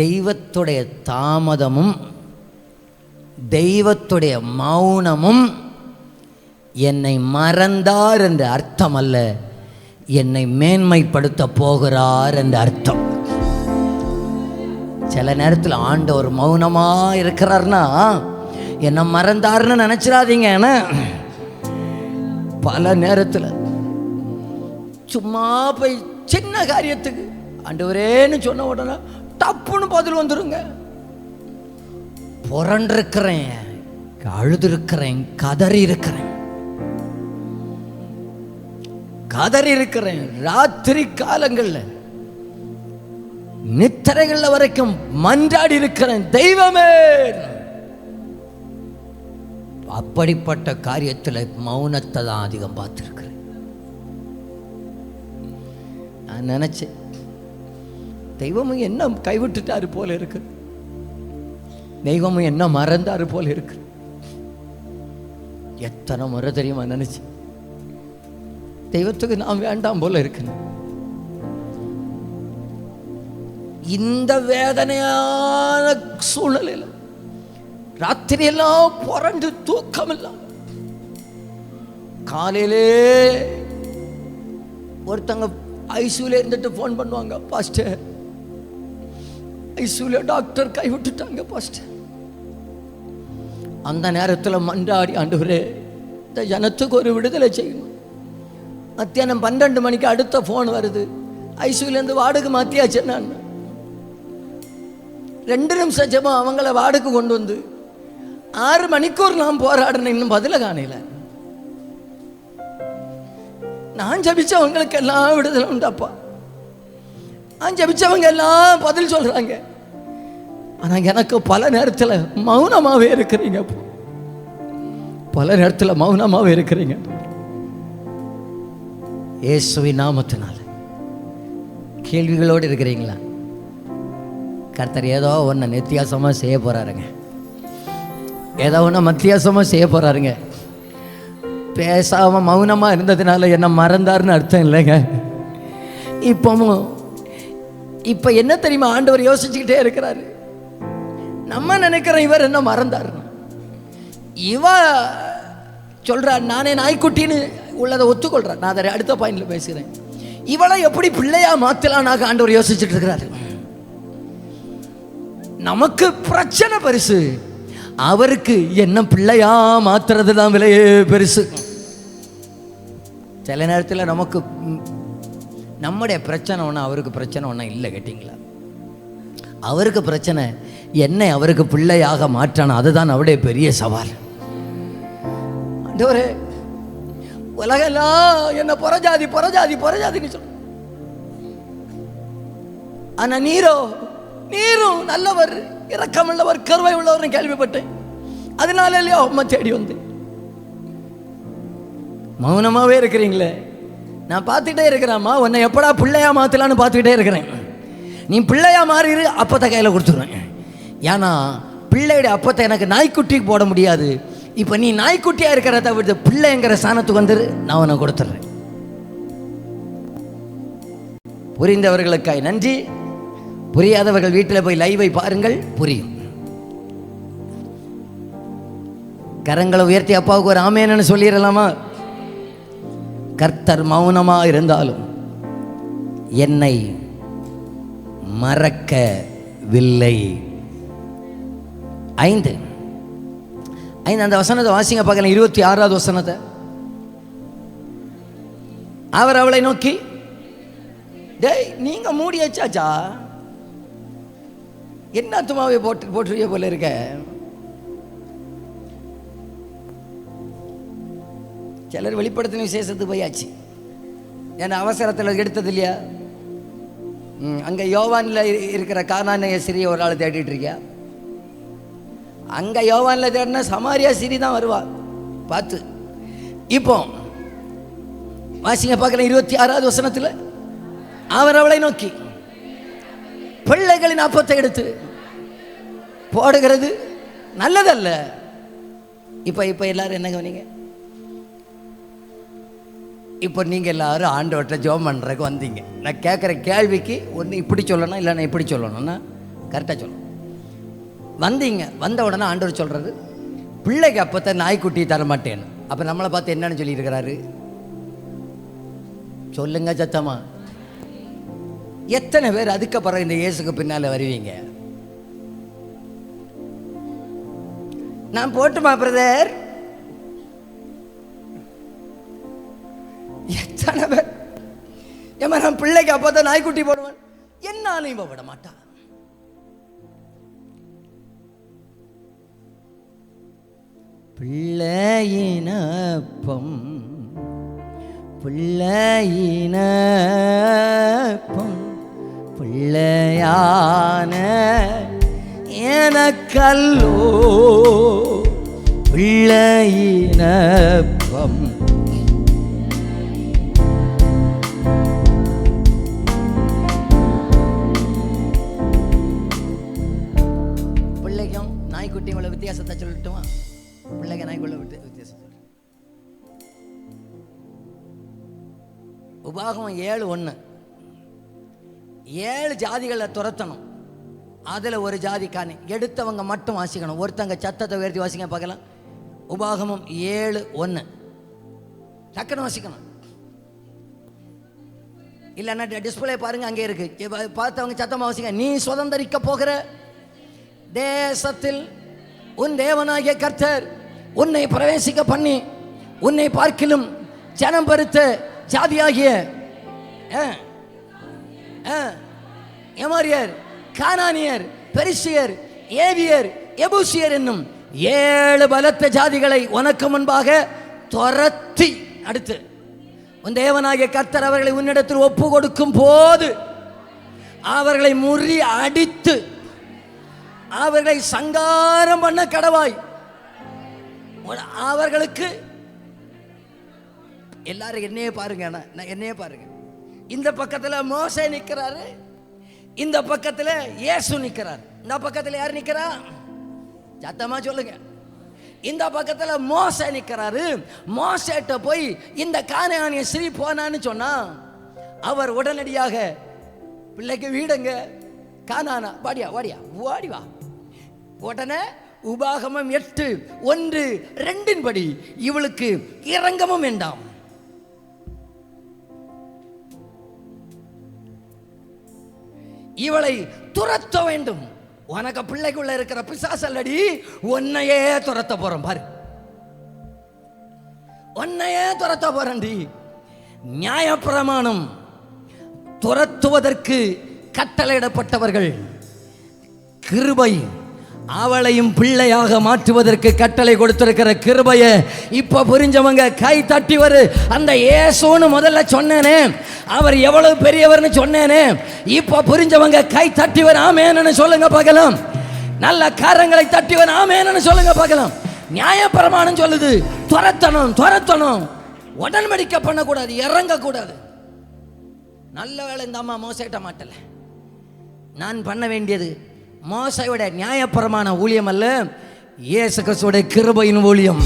தெய்வத்துடைய தாமதமும் தெய்வத்துடைய மௌனமும் என்னை மறந்தார் என்ற அர்த்தம் அல்ல, என்னை மேன்மைப்படுத்த போகிறார் என்ற அர்த்தம். சில நேரத்தில் ஆண்டவர் மௌனமா இருக்கிறார்னா என்னை மறந்தார்னு நினைச்சிடாதீங்க. பல நேரத்தில் சும்மா போய் சின்ன காரியத்துக்கு ஆண்டவரேன்னு சொன்ன உடனே தப்புன்னு பதில் வந்துருங்க. புரண்டிருக்கிறேன், அழுதுருக்கிறேன், கதறி இருக்கிறேன். ராத்திரி காலங்கள்ல நித்திரைகள்ல வரைக்கும் மன்றாடி இருக்கிறேன், தெய்வமே. அப்படிப்பட்ட காரியத்தில் மௌனத்தை தான் அதிகம் பார்த்திருக்கிறேன். நான் நினைச்சேன், தெய்வமும் என்ன கைவிட்டுட்டாரு போல இருக்கு, தெய்வமும் என்ன மறந்தாரு போல இருக்கு. எத்தனை முறை தெரியுமா நினைச்சு, தெய்வத்துக்கு நான் வேண்டாம் போல இருக்கு. இந்த வேதனையான சூழ்நிலையில் ராத்திரி எல்லாம் புரண்டு தூக்கம் இல்லை. காலையிலே ஒருத்தங்க ஐசியூல இருந்துட்டு போன் பண்ணுவாங்க, பாஸ்டர் ஐசியூல டாக்டர் கைவிட்டுட்டாங்க பாஸ்டர். அந்த நேரத்தில் மன்றாடி, ஆண்டவரே இந்த ஜனத்துக்கு ஒரு விடுதலை செய்யணும். மத்தியானம் 12 மணிக்கு அடுத்த போன் வருது, ஐசியூலேருந்து வார்டுக்கு மாத்தியாச்சு. நான் 2 நிமிஷம் ஜெபம் அவங்கள வார்டுக்கு கொண்டு வந்து 6 மணிக்கூர் நான் போராடினேன், இன்னும் பதில காணல. நான் ஜபிச்சவங்களுக்கு எல்லாம் விடுதலை உண்டாப்பா, நான் ஜபிச்சவங்க எல்லாம் பதில் சொல்றாங்க. ஆனால் எனக்கு பல நேரத்தில் மௌனமாகவே இருக்கிறீங்க, பல நேரத்தில் மௌனமாகவே இருக்கிறீங்க. இயேசுவின் நாமத்தினால கேள்விகளோடு இருக்கிறீங்களா? கர்த்தர் ஏதோ ஒன்று வித்தியாசமாக செய்ய போகிறாருங்க, ஏதோ ஒன்று வித்தியாசமாக செய்ய போகிறாருங்க. பேசாமல் மௌனமாக இருந்ததுனால என்ன மறந்தாருன்னு அர்த்தம் இல்லைங்க. இப்போ என்ன தெரியுமா, ஆண்டவர் யோசிச்சுக்கிட்டே இருக்கிறாரு. நம்ம நினைக்கிறோம் இவர் என்ன மறந்தார். இவ சொல்கிறார் நானே நாய்க்குட்டின்னு உள்ளதை ஒத்துக்கொள்கிறார். நான் அதை அடுத்த பாயிண்ட்ல பேசுகிறேன். இவளை எப்படி பிள்ளையா மாற்றலான்னாக ஆண்டவர் யோசிச்சுட்டு இருக்கிறாரு. நமக்கு பிரச்சனை பெருசு, அவருக்கு என்ன பிள்ளையா மாத்துறது தான் விலையே பெருசு. சில நேரத்தில் நமக்கு நம்முடைய பிரச்சனை ஒன்று, அவருக்கு பிரச்சனை ஒன்றும் இல்லை. கேட்டிங்களா? அவருக்கு பிரச்சனை என்னை அவருக்கு பிள்ளையாக மாற்றணும், அதுதான் அவருடைய பெரிய சவால். ஆண்டவரே, உலகெல்லாம் என்ன புறஜாதி புறஜாதி புறஜாதின்னு சொல்ல, ஆனா நீரும் நல்லவர், இரக்கமுள்ளவர், கருவை உள்ளவர் கேள்விப்பட்டேன். அதனால இல்லையா அம்மா தேடி வந்து. மௌனமாவே இருக்கிறீங்களே, நான் பார்த்துட்டே இருக்கிறேம்மா, உன்னை எப்படா பிள்ளையா மாத்தலான்னு பார்த்துக்கிட்டே இருக்கிறேன். நீ பிள்ளையா மாறிடு, அப்பத்தை கையில் கொடுத்துருவேன். ஏன்னா பிள்ளையுடைய அப்பத்தை எனக்கு நாய்க்குட்டிக்கு போட முடியாது. இப்போ நீ நாய்க்குட்டியா இருக்கிறத விட்டு பிள்ளைங்கிற சாணத்துக்கு வந்துரு, நான் உன்னை கொடுத்துட்றேன். புரிந்தவர்களுக்காய் நன்றி. புரியாதவர்கள் வீட்டில் போய் லைவை பாருங்கள், புரியும். கரங்களை உயர்த்தி அப்பாவுக்கு ஒரு ஆமேன்னு சொல்லிடலாமா? கர்த்தர் மௌனமா இருந்தாலும் என்னை மறக்கவில்லை. 5 அந்த வசனத்தை வாசிங்க பார்க்கலாம். 26வது வசனத்தை. அவர் அவளை நோக்கி, டேய் நீங்க மூடி வச்சாச்சா, என்ன துமாவை போட்டுருவிய போல இருக்க. சிலர் வெளிப்படுத்தின விசேஷத்துக்கு போயாச்சு, ஏன்னா அவசரத்தில் எடுத்தது இல்லையா. அங்கே யோவானில் இருக்கிற கானானிய சிறிய ஒரு ஆள் தேடிட்டு இருக்கியா. அங்கே யோவானில் தேடினா சமாரியா சிறி தான் வருவா பார்த்து. இப்போ வாசிங்க பார்க்கலாம் 26வது வசனத்தில். அவர் அவளை நோக்கி, பிள்ளைகளின் அப்பத்தை எடுத்து போடுகிறது நல்லதல்ல. இப்போ எல்லாரும் என்ன கவனிங்க, இப்போ நீங்கள் எல்லாரும் ஆண்டவர்கிட்ட ஜெபம் பண்ணுறதுக்கு வந்தீங்க. நான் கேட்குற கேள்விக்கு ஒன்று இப்படி சொல்லணும், இல்லை நான் இப்படி சொல்லணும்னா கரெக்டாக சொல்லணும். வந்தீங்க, வந்த உடனே ஆண்டவர் சொல்கிறது பிள்ளைக்கு அப்பத்தை நாய்க்குட்டி தரமாட்டேன்னு. அப்போ நம்மளை பார்த்து என்னன்னு சொல்லியிருக்கிறாரு சொல்லுங்க சத்தமா. எத்தனை பேர் அதுக்கப்புறம் இந்த இயேசுக்கு பின்னால் வருவீங்க? நான் போட்டுமா பிரதர்? எத்தனை பேர் ஏமா நான் பிள்ளைக்கு அப்பதான் நாய்க்குட்டி போடுவேன், என்னாலும் இவ விட மாட்டா. பிள்ளையினப்பம் பிள்ளையினப்பம் பிள்ளையான எனக்கல்லோ பிள்ளையினப்பம். பிள்ளைக்கும் நாய்க்குட்டியும் உள்ள வித்தியாசத்தை சொல்லட்டுமா? பிள்ளைங்க நாய்க்குள்ள வித்தியாசம். உபாகமம் 7:1 7 ஜாதிகளை துரத்தணும். அதில் ஒரு ஜாதி காணி எடுத்தவங்க மட்டும் வாசிக்கணும். ஒருத்தங்க சத்தத்தை உயர்த்தி வாசிக்க பார்க்கலாம். உபாகமம் 7:1 டக்குன்னு வாசிக்கணும். இல்லைன்னா டிஸ்பிளே பாருங்க, அங்கே இருக்கு, பார்த்தவங்க சத்தமாக வாசிக்க. நீ சுதந்தரிக்க போகிற தேசத்தில் உன் தேவனாகிய கர்த்தர் உன்னை பிரவேசிக்க பண்ணி உன்னை பார்க்கிலும் ஜனம் பெருத்த ஜாதியாகிய எமோரியர், கானானியர், பெரிசியர், ஏவியர், எபூசியர் என்னும் 7 பலத்த ஜாதிகளை உனக்கு முன்பாக துரத்தி, அடுத்து உன் தேவனாகிய கர்த்தர் அவர்களை உன்னிடத்தில் ஒப்பு கொடுக்கும் போது அவர்களை முறி அடித்து அவர்களை சங்காரம் பண்ண கடவாய். அவர்களுக்கு எல்லாரும் என்னையே பாருங்க, என்னையே பாருங்க. இந்த பக்கத்துல மோசே நிக்கிறாரு, இந்த பக்கத்துல இயேசு நிக்கிறார். இந்த பக்கத்துல யார் நிக்கிறா? சத்தமா சொல்லுங்க. இந்த பக்கத்துல மோசே நிக்கிறாரு. மோசேட்ட போய் இந்த கானானிய ஸ்திரீ போனான்னு சொன்னா அவர் உடனடியாக பிள்ளைக்கு வீடுங்க கானானா, வாடியா வாடியா வாடி வா. உடனே உபாகமம் 8:1-2 படி இவளுக்கு இரங்கமும் வேண்டாம். இவளை துரத்த வேண்டும். உனக்கு பிள்ளைக்குள்ள இருக்கிற பிசாசல்லடி, உன்னையே துரத்த போறோம் பாரு, உன்னையே துரத்த போறண்டி. நியாயப்பிரமாணம் துரத்துவதற்கு கட்டளையிடப்பட்டவர்கள், கிருபை அவளையும் பிள்ளையாக மாற்றுவதற்கு கட்டளை கொடுத்திருக்கிற கிருபைய இப்ப புரிஞ்சவங்க கை தட்டி வரு. அந்த இயேசுன்னு முதல்ல சொன்னேனே, அவர் எவ்வளவு பெரியவர்னு சொன்னேனே, இப்ப புரிஞ்சவங்க கை தட்டி வரு. ஆமென்னு சொல்லுங்க பார்க்கலாம். நல்ல கரங்களை தட்டி வரு. ஆமென்னு சொல்லுங்க பார்க்கலாம். நியாயப்பிரமாணம் சொல்லுது துரத்தணும், துரத்தணும், உடன்படிக்கை பண்ணக்கூடாது, இறங்கக்கூடாது. நல்ல வேளை இந்த அம்மா மோசைட்ட மாட்டல. நான் பண்ண வேண்டியது மோசையோட நியாயப்பிரமாண ஊழியம் அல்ல, இயேசு கிறிஸ்துவோட கிருபையின் ஊழியம்.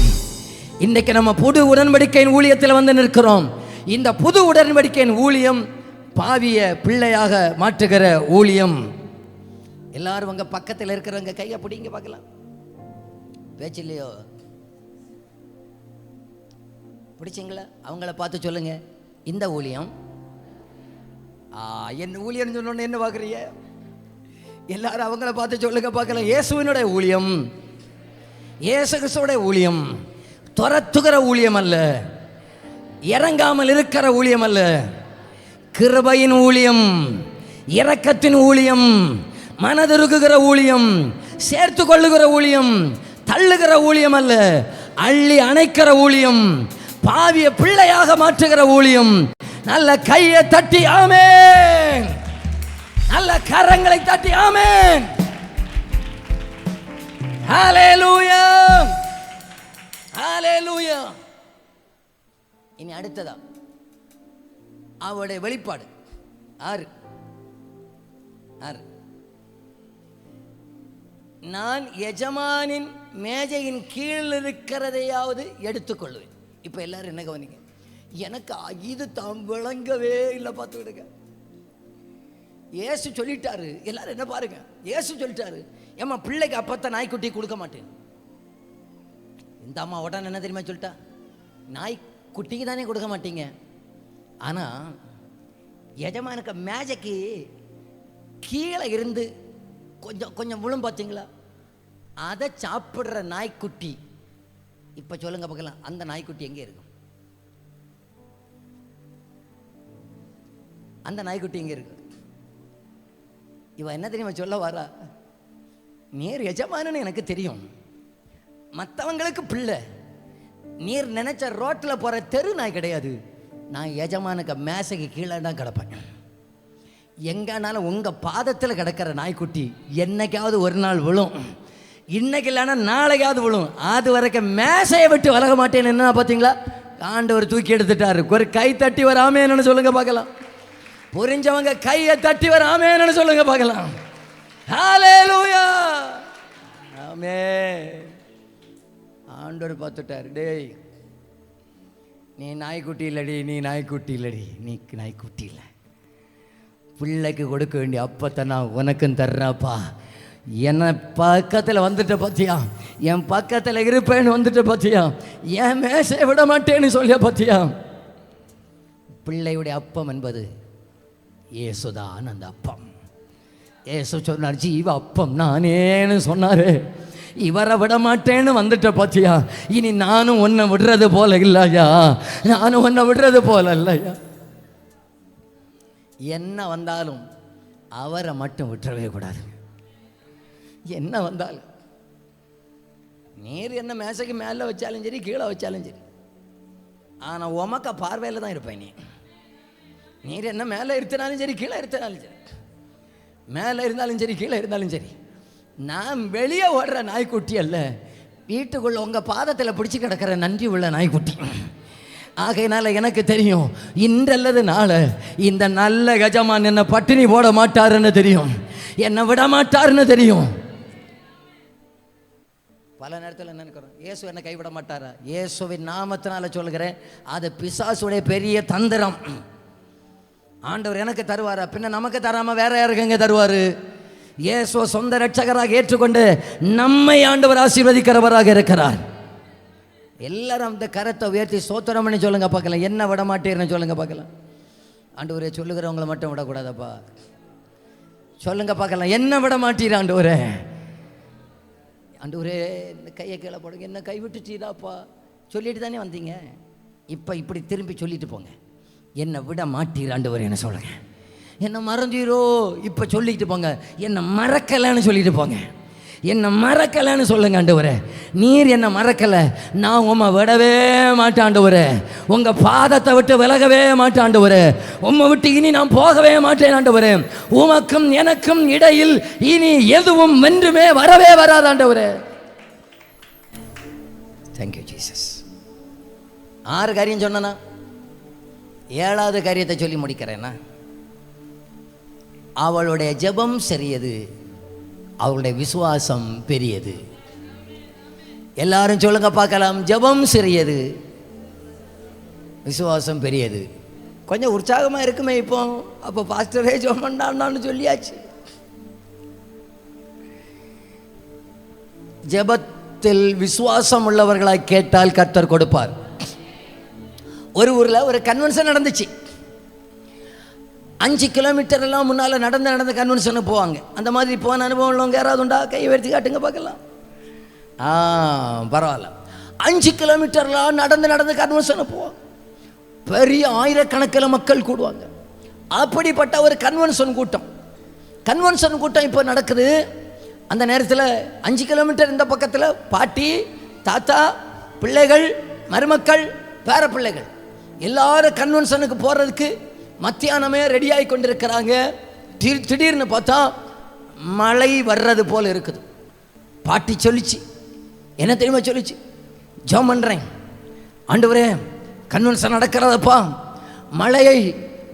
இன்னைக்கு நம்ம புது உடன்படிக்கையின் ஊழியத்தில் வந்து நிற்கிறோம். இந்த புது உடன்படிக்கையின் ஊழியம் பாவிய பிள்ளையாக மாற்றுகிற ஊழியம். எல்லாரும் உங்க பக்கத்தில் இருக்கிறவங்க கையை பிடிங்க பார்க்கலாம். பேச்சு இல்லையோ? பிடிச்சிங்களா? அவங்கள பார்த்து சொல்லுங்க, இந்த ஊழியம் என் ஊழியம் சொன்னோன்னு என்ன பார்க்குறீங்க? எல்லாரும் அவங்கள பார்த்து சொல்லுங்க பார்க்கலாம். இயேசுவினுடைய ஊழியம், இயேசு கிறிஸ்துவோட ஊழியம் துரத்துகிற ஊழியம் அல்ல, இறங்காமல் இருக்கிற ஊழியம் அல்ல, கிருபையின் ஊழியம், இரக்கத்தின் ஊழியம், மனதிருக்குகிற ஊழியம், சேர்த்து கொள்ளுகிற ஊழியம், தள்ளுகிற ஊழியம் அல்ல, அள்ளி அணைக்கிற ஊழியம், பாவிய பிள்ளையாக மாற்றுகிற ஊழியம். நல்ல கையை தட்டி ஆமென், நல்ல கரங்களை தட்டி ஆமென். ஹல்லேலூயா, ஹல்லேலூயா. இனி அடுத்ததா அவருடைய வெளிப்பாடு 6. நான் எஜமானின் மேஜையின் கீழ் இருக்கிறதையாவது எடுத்துக்கொள்வேன். இப்ப எல்லாரும் என்ன கவனிங்க, எனக்கு இது தாம் விளங்கவே இல்லை. பார்த்து விடுங்க. இயேசு சொல்லிட்டாரு. எல்லாரும் என்ன பாருங்க, இயேசு சொல்லிட்டாரு, ஏம்மா பிள்ளைக்கு அப்பத்த நாய்க்குட்டி கொடுக்க மாட்டேன். இந்த அம்மா உடனே என்ன தெரியுமா சொல்லிட்டா, நாய்க்குட்டிக்கு தானே கொடுக்க மாட்டீங்க, ஆனா எஜமானுக்கு மேஜைக்கு கீழே இருந்து கொஞ்சம் கொஞ்சம் விழும் பார்த்தீங்களா, அதை சாப்பிட்ற நாய்க்குட்டி. இப்ப சொல்லுங்க பார்க்கலாம், அந்த நாய்க்குட்டி எங்கே இருக்கும்? அந்த நாய்க்குட்டி எங்கே இருக்கு? இவ என்ன தெரியுமா சொல்ல வரா, நீர் எஜமானன்னு எனக்கு தெரியும், மற்றவங்களுக்கு பிள்ளை, நீர் நினைச்ச ரோட்டில் போற தெரு நாய் கிடையாது. நான் எஜமானுக்கு மேசைக்கு கீழே தான் கிடப்பேன். எங்கனாலும் உங்க பாதத்தில் கிடக்கிற நாய்க்குட்டி என்னைக்காவது ஒரு நாள் விழும், இன்னைக்கு இல்லைன்னா நாளைக்காவது விழும். அது வரைக்கும் மேசையை விட்டு விலக மாட்டேன்னு என்ன பார்த்தீங்களா, ஆண்டவர் தூக்கி எடுத்துட்டாரு. ஒரு கை தட்டி வராமே என்னன்னு சொல்லுங்க பார்க்கலாம். புரிஞ்சவங்க கையை தட்டி வராமே என்னன்னு சொல்லுங்க பார்க்கலாம். ஹல்லேலூயா, ஆமென். ஆண்டவர் பார்த்துட்டாரு, டேய் நீ நாய்க்குட்டி இல்லடி, நீ நாய்க்குட்டி இல்லடி, நீ நாய்க்குட்டி இல்லை, பிள்ளைக்கு கொடுக்க வேண்டிய அப்பத்தை நான் உனக்கும் தர்றப்பா. என்னை பக்கத்தில் வந்துட்ட பார்த்தியா, என் பக்கத்தில் இருப்பேன்னு வந்துட்ட பார்த்தியா, என் மேசையை விட மாட்டேன்னு சொல்லிய பார்த்தியா. பிள்ளையுடைய அப்பம் என்பது இயேசுதான். அந்த அப்பம் இயேசு சொன்னார், ஜீவ அப்பம் நானேன்னு சொன்னாரு. இவரை விட மாட்டேன்னு வந்துட்ட பார்த்தியா, இனி நானும் உன்னை விடுறது போல இல்லையா, நானும் உன்னை விடுறது போல இல்லையா. என்ன வந்தாலும் அவரை மட்டும் விட்டுறவே கூடாது. என்ன வந்தாலும் நீர் என்ன மேசைக்கு மேலே வச்சாலும் சரி, கீழே வச்சாலும் சரி, ஆனால் உமக்க பார்வையில் தான் இருப்பேன். நீர் என்ன மேலே இருத்தினாலும் சரி, கீழே இருத்தினாலும் சரி, மேலே இருந்தாலும் சரி, கீழே இருந்தாலும் சரி, நான் வெளியே ஓடுற நாய்க்குட்டி அல்ல, வீட்டுக்குள்ள உங்கள் பாதத்தில் பிடிச்சி கிடக்கிற நன்றி உள்ள நாய்க்குட்டி. ஆகையினால எனக்கு தெரியும், இன்றல்லது நாளை இந்த நல்ல கஜமான் என்னை பட்டினி போட மாட்டாருன்னு தெரியும், என்னை விட மாட்டாருன்னு தெரியும். பல நேரத்தில் நினைக்கிறோம் இயேசு என்னை கைவிட மாட்டாரா? இயேசுவின் நாமத்தினால சொல்கிறேன், அது பிசாசுடைய பெரிய தந்திரம். ஆண்டவர் எனக்கு தருவாரா? பின்ன நமக்கு தராமல் வேற யாருக்குங்க தருவார்? இயேசுவை சொந்த ரட்சகராக ஏற்றுக்கொண்டு நம்மை ஆண்டவர் ஆசீர்வதிக்கிறவராக இருக்கிறார். எல்லாரும் அந்த கரத்தை உயர்த்தி ஸ்தோத்திரம் பண்ணி சொல்லுங்க பார்க்கலாம். என்ன விட மாட்டேன்னு சொல்லுங்க பார்க்கலாம். ஆண்டவரே, சொல்லுகிறவங்களை மட்டும் விடக்கூடாதப்பா. சொல்லுங்க பார்க்கலாம், என்ன விட மாட்டீர் ஆண்டவரே. ஆண்டவரே, இந்த கையை கீழே போடுங்க, என்ன கைவிட்டுட்டீராப்பா சொல்லிட்டு தானே வந்தீங்க, இப்போ இப்படி திரும்பி சொல்லிட்டு போங்க, என்னை விட மாட்டீர் ஆண்டவரே என்ன சொல்லுங்க. என்னை மறந்தீரோ, இப்போ சொல்லிட்டு போங்க, என்னை மறக்கலைன்னு சொல்லிட்டு போங்க. என்னை மறக்கலைன்னு சொல்லுங்க. ஆண்டவரே, நீர் என்னை மறக்கலை, நான் உம்மை விடவே மாட்டேன் ஆண்டவரே, உங்கள் பாதத்தை விட்டு விலகவே மாட்டேன் ஆண்டவரே, உம்மை விட்டு இனி நான் போகவே மாட்டேன் ஆண்டவரே, உமக்கும் எனக்கும் இடையில் இனி எதுவும் வென்றுமே வரவே வராது ஆண்டவரே. Thank you Jesus. 6 காரியம் சொன்னா, 7வது காரியத்தை சொல்லி முடிக்கிறேன்னா, அவளுடைய ஜெபம் சரியது, அவளுடைய விசுவாசம் பெரியது. எல்லாரும் சொல்லுங்க பார்க்கலாம், ஜெபம் சிறியது, விசுவாசம் பெரியது. கொஞ்சம் உற்சாகமாக இருக்குமே இப்போ. அப்போ பாஸ்டரே ஜெபம் பண்ணான்னு சொல்லியாச்சு. ஜெபத்தில் விசுவாசம் உள்ளவர்களாய் கேட்டால் கர்த்தர் கொடுப்பார். ஒரு ஊரில் ஒரு கன்வென்ஷன் நடந்துச்சு. 5 கிலோமீட்டர் எல்லாம் முன்னால் நடந்து கன்வென்ஷனுக்கு போவாங்க. அந்த மாதிரி போன அனுபவம் உள்ளவங்க யாராவது உண்டா? கையை உயர்த்தி காட்டுங்க பார்க்கலாம். பரவாயில்ல. 5 கிலோமீட்டர்லாம் நடந்து கன்வென்ஷனுக்கு போவாங்க. பெரிய ஆயிரக்கணக்கில் மக்கள் கூடுவாங்க. அப்படிப்பட்ட ஒரு கன்வென்ஷன் கூட்டம் இப்போ நடக்குது. அந்த நேரத்தில் 5 கிலோமீட்டர் இந்த பக்கத்தில் பாட்டி, தாத்தா, பிள்ளைகள், மருமக்கள், பேர பிள்ளைகள் எல்லாரும் கன்வென்ஷனுக்கு போகிறதுக்கு மத்தியானமே ரெடியாகி கொண்டிருக்கிறாங்க. திடீர்னு பார்த்தா மழை வர்றது போல் இருக்குது. பாட்டி சொல்லிச்சு, என்ன தெரியுமா சொல்லிச்சு? ஜெபம் பண்ணுறேன் ஆண்டவரே, கன்வென்ஷன் நடக்கிறதப்பா, மழையை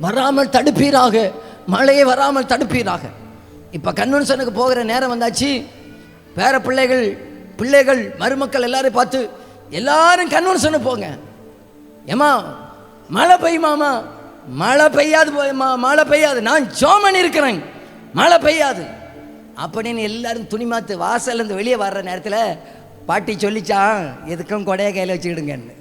வராமல் தடுப்பீராக. இப்போ கன்வென்ஷனுக்கு போகிற நேரம் வந்தாச்சு. பேர பிள்ளைகள், மருமக்கள் எல்லாரையும் பார்த்து, எல்லாரும் கன்வென்ஷனுக்கு போங்க. ஏமா மழை பெய்யுமாமா? மழை பெய்யாது, நான் ஜெபம் இருக்கிறேன், மழை பெய்யாது அப்படின்னு எல்லாரும் துணி மாற்று வாசல்லேருந்து வெளியே வர்ற நேரத்தில் பாட்டி சொல்லிச்சான், எதுக்கும் கொடையை கையில் வச்சுக்கிடுங்கன்னு.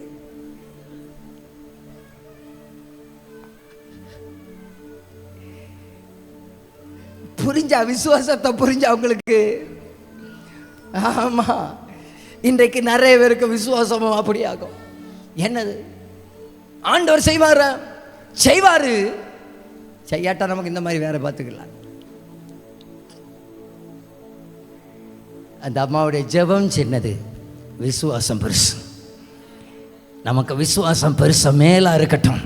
விசுவாசத்தை புரிஞ்ச அவங்களுக்கு. ஆமா, இன்றைக்கு நிறைய பேருக்கு விசுவாசமும் அப்படியாகும். என்னது ஆண்டவர் செய்வாரு, செய்யாட்டா நமக்கு இந்த மாதிரி வேற பார்த்துக்கலாம். அந்த அம்மாவுடைய ஜெபம் சின்னது, விசுவாசம் பெருசு. நமக்கு விசுவாசம் பெருசா மேலா இருக்கட்டும்.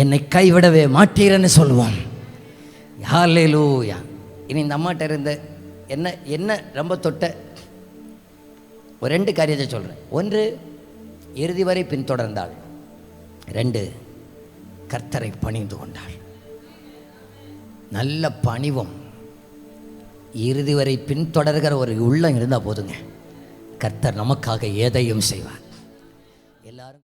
என்னை கைவிடவே மாட்டீரன்னு சொல்லுவோம். ஹல்லேலூயா. இனி இந்த அம்மாட்ட இருந்த என்ன ரொம்ப தொட்ட ஒரு 2 காரியத்தை சொல்கிறேன். 1, இறுதி வரை பின்தொடர்ந்தாள். 2, கர்த்தரை பணிந்து கொண்டாள். நல்ல பணிவும் இறுதி வரை பின்தொடர்கிற ஒரு உள்ளம் இருந்தால் போதுங்க, கர்த்தர் நமக்காக எதையும் செய்வார். எல்லாரும்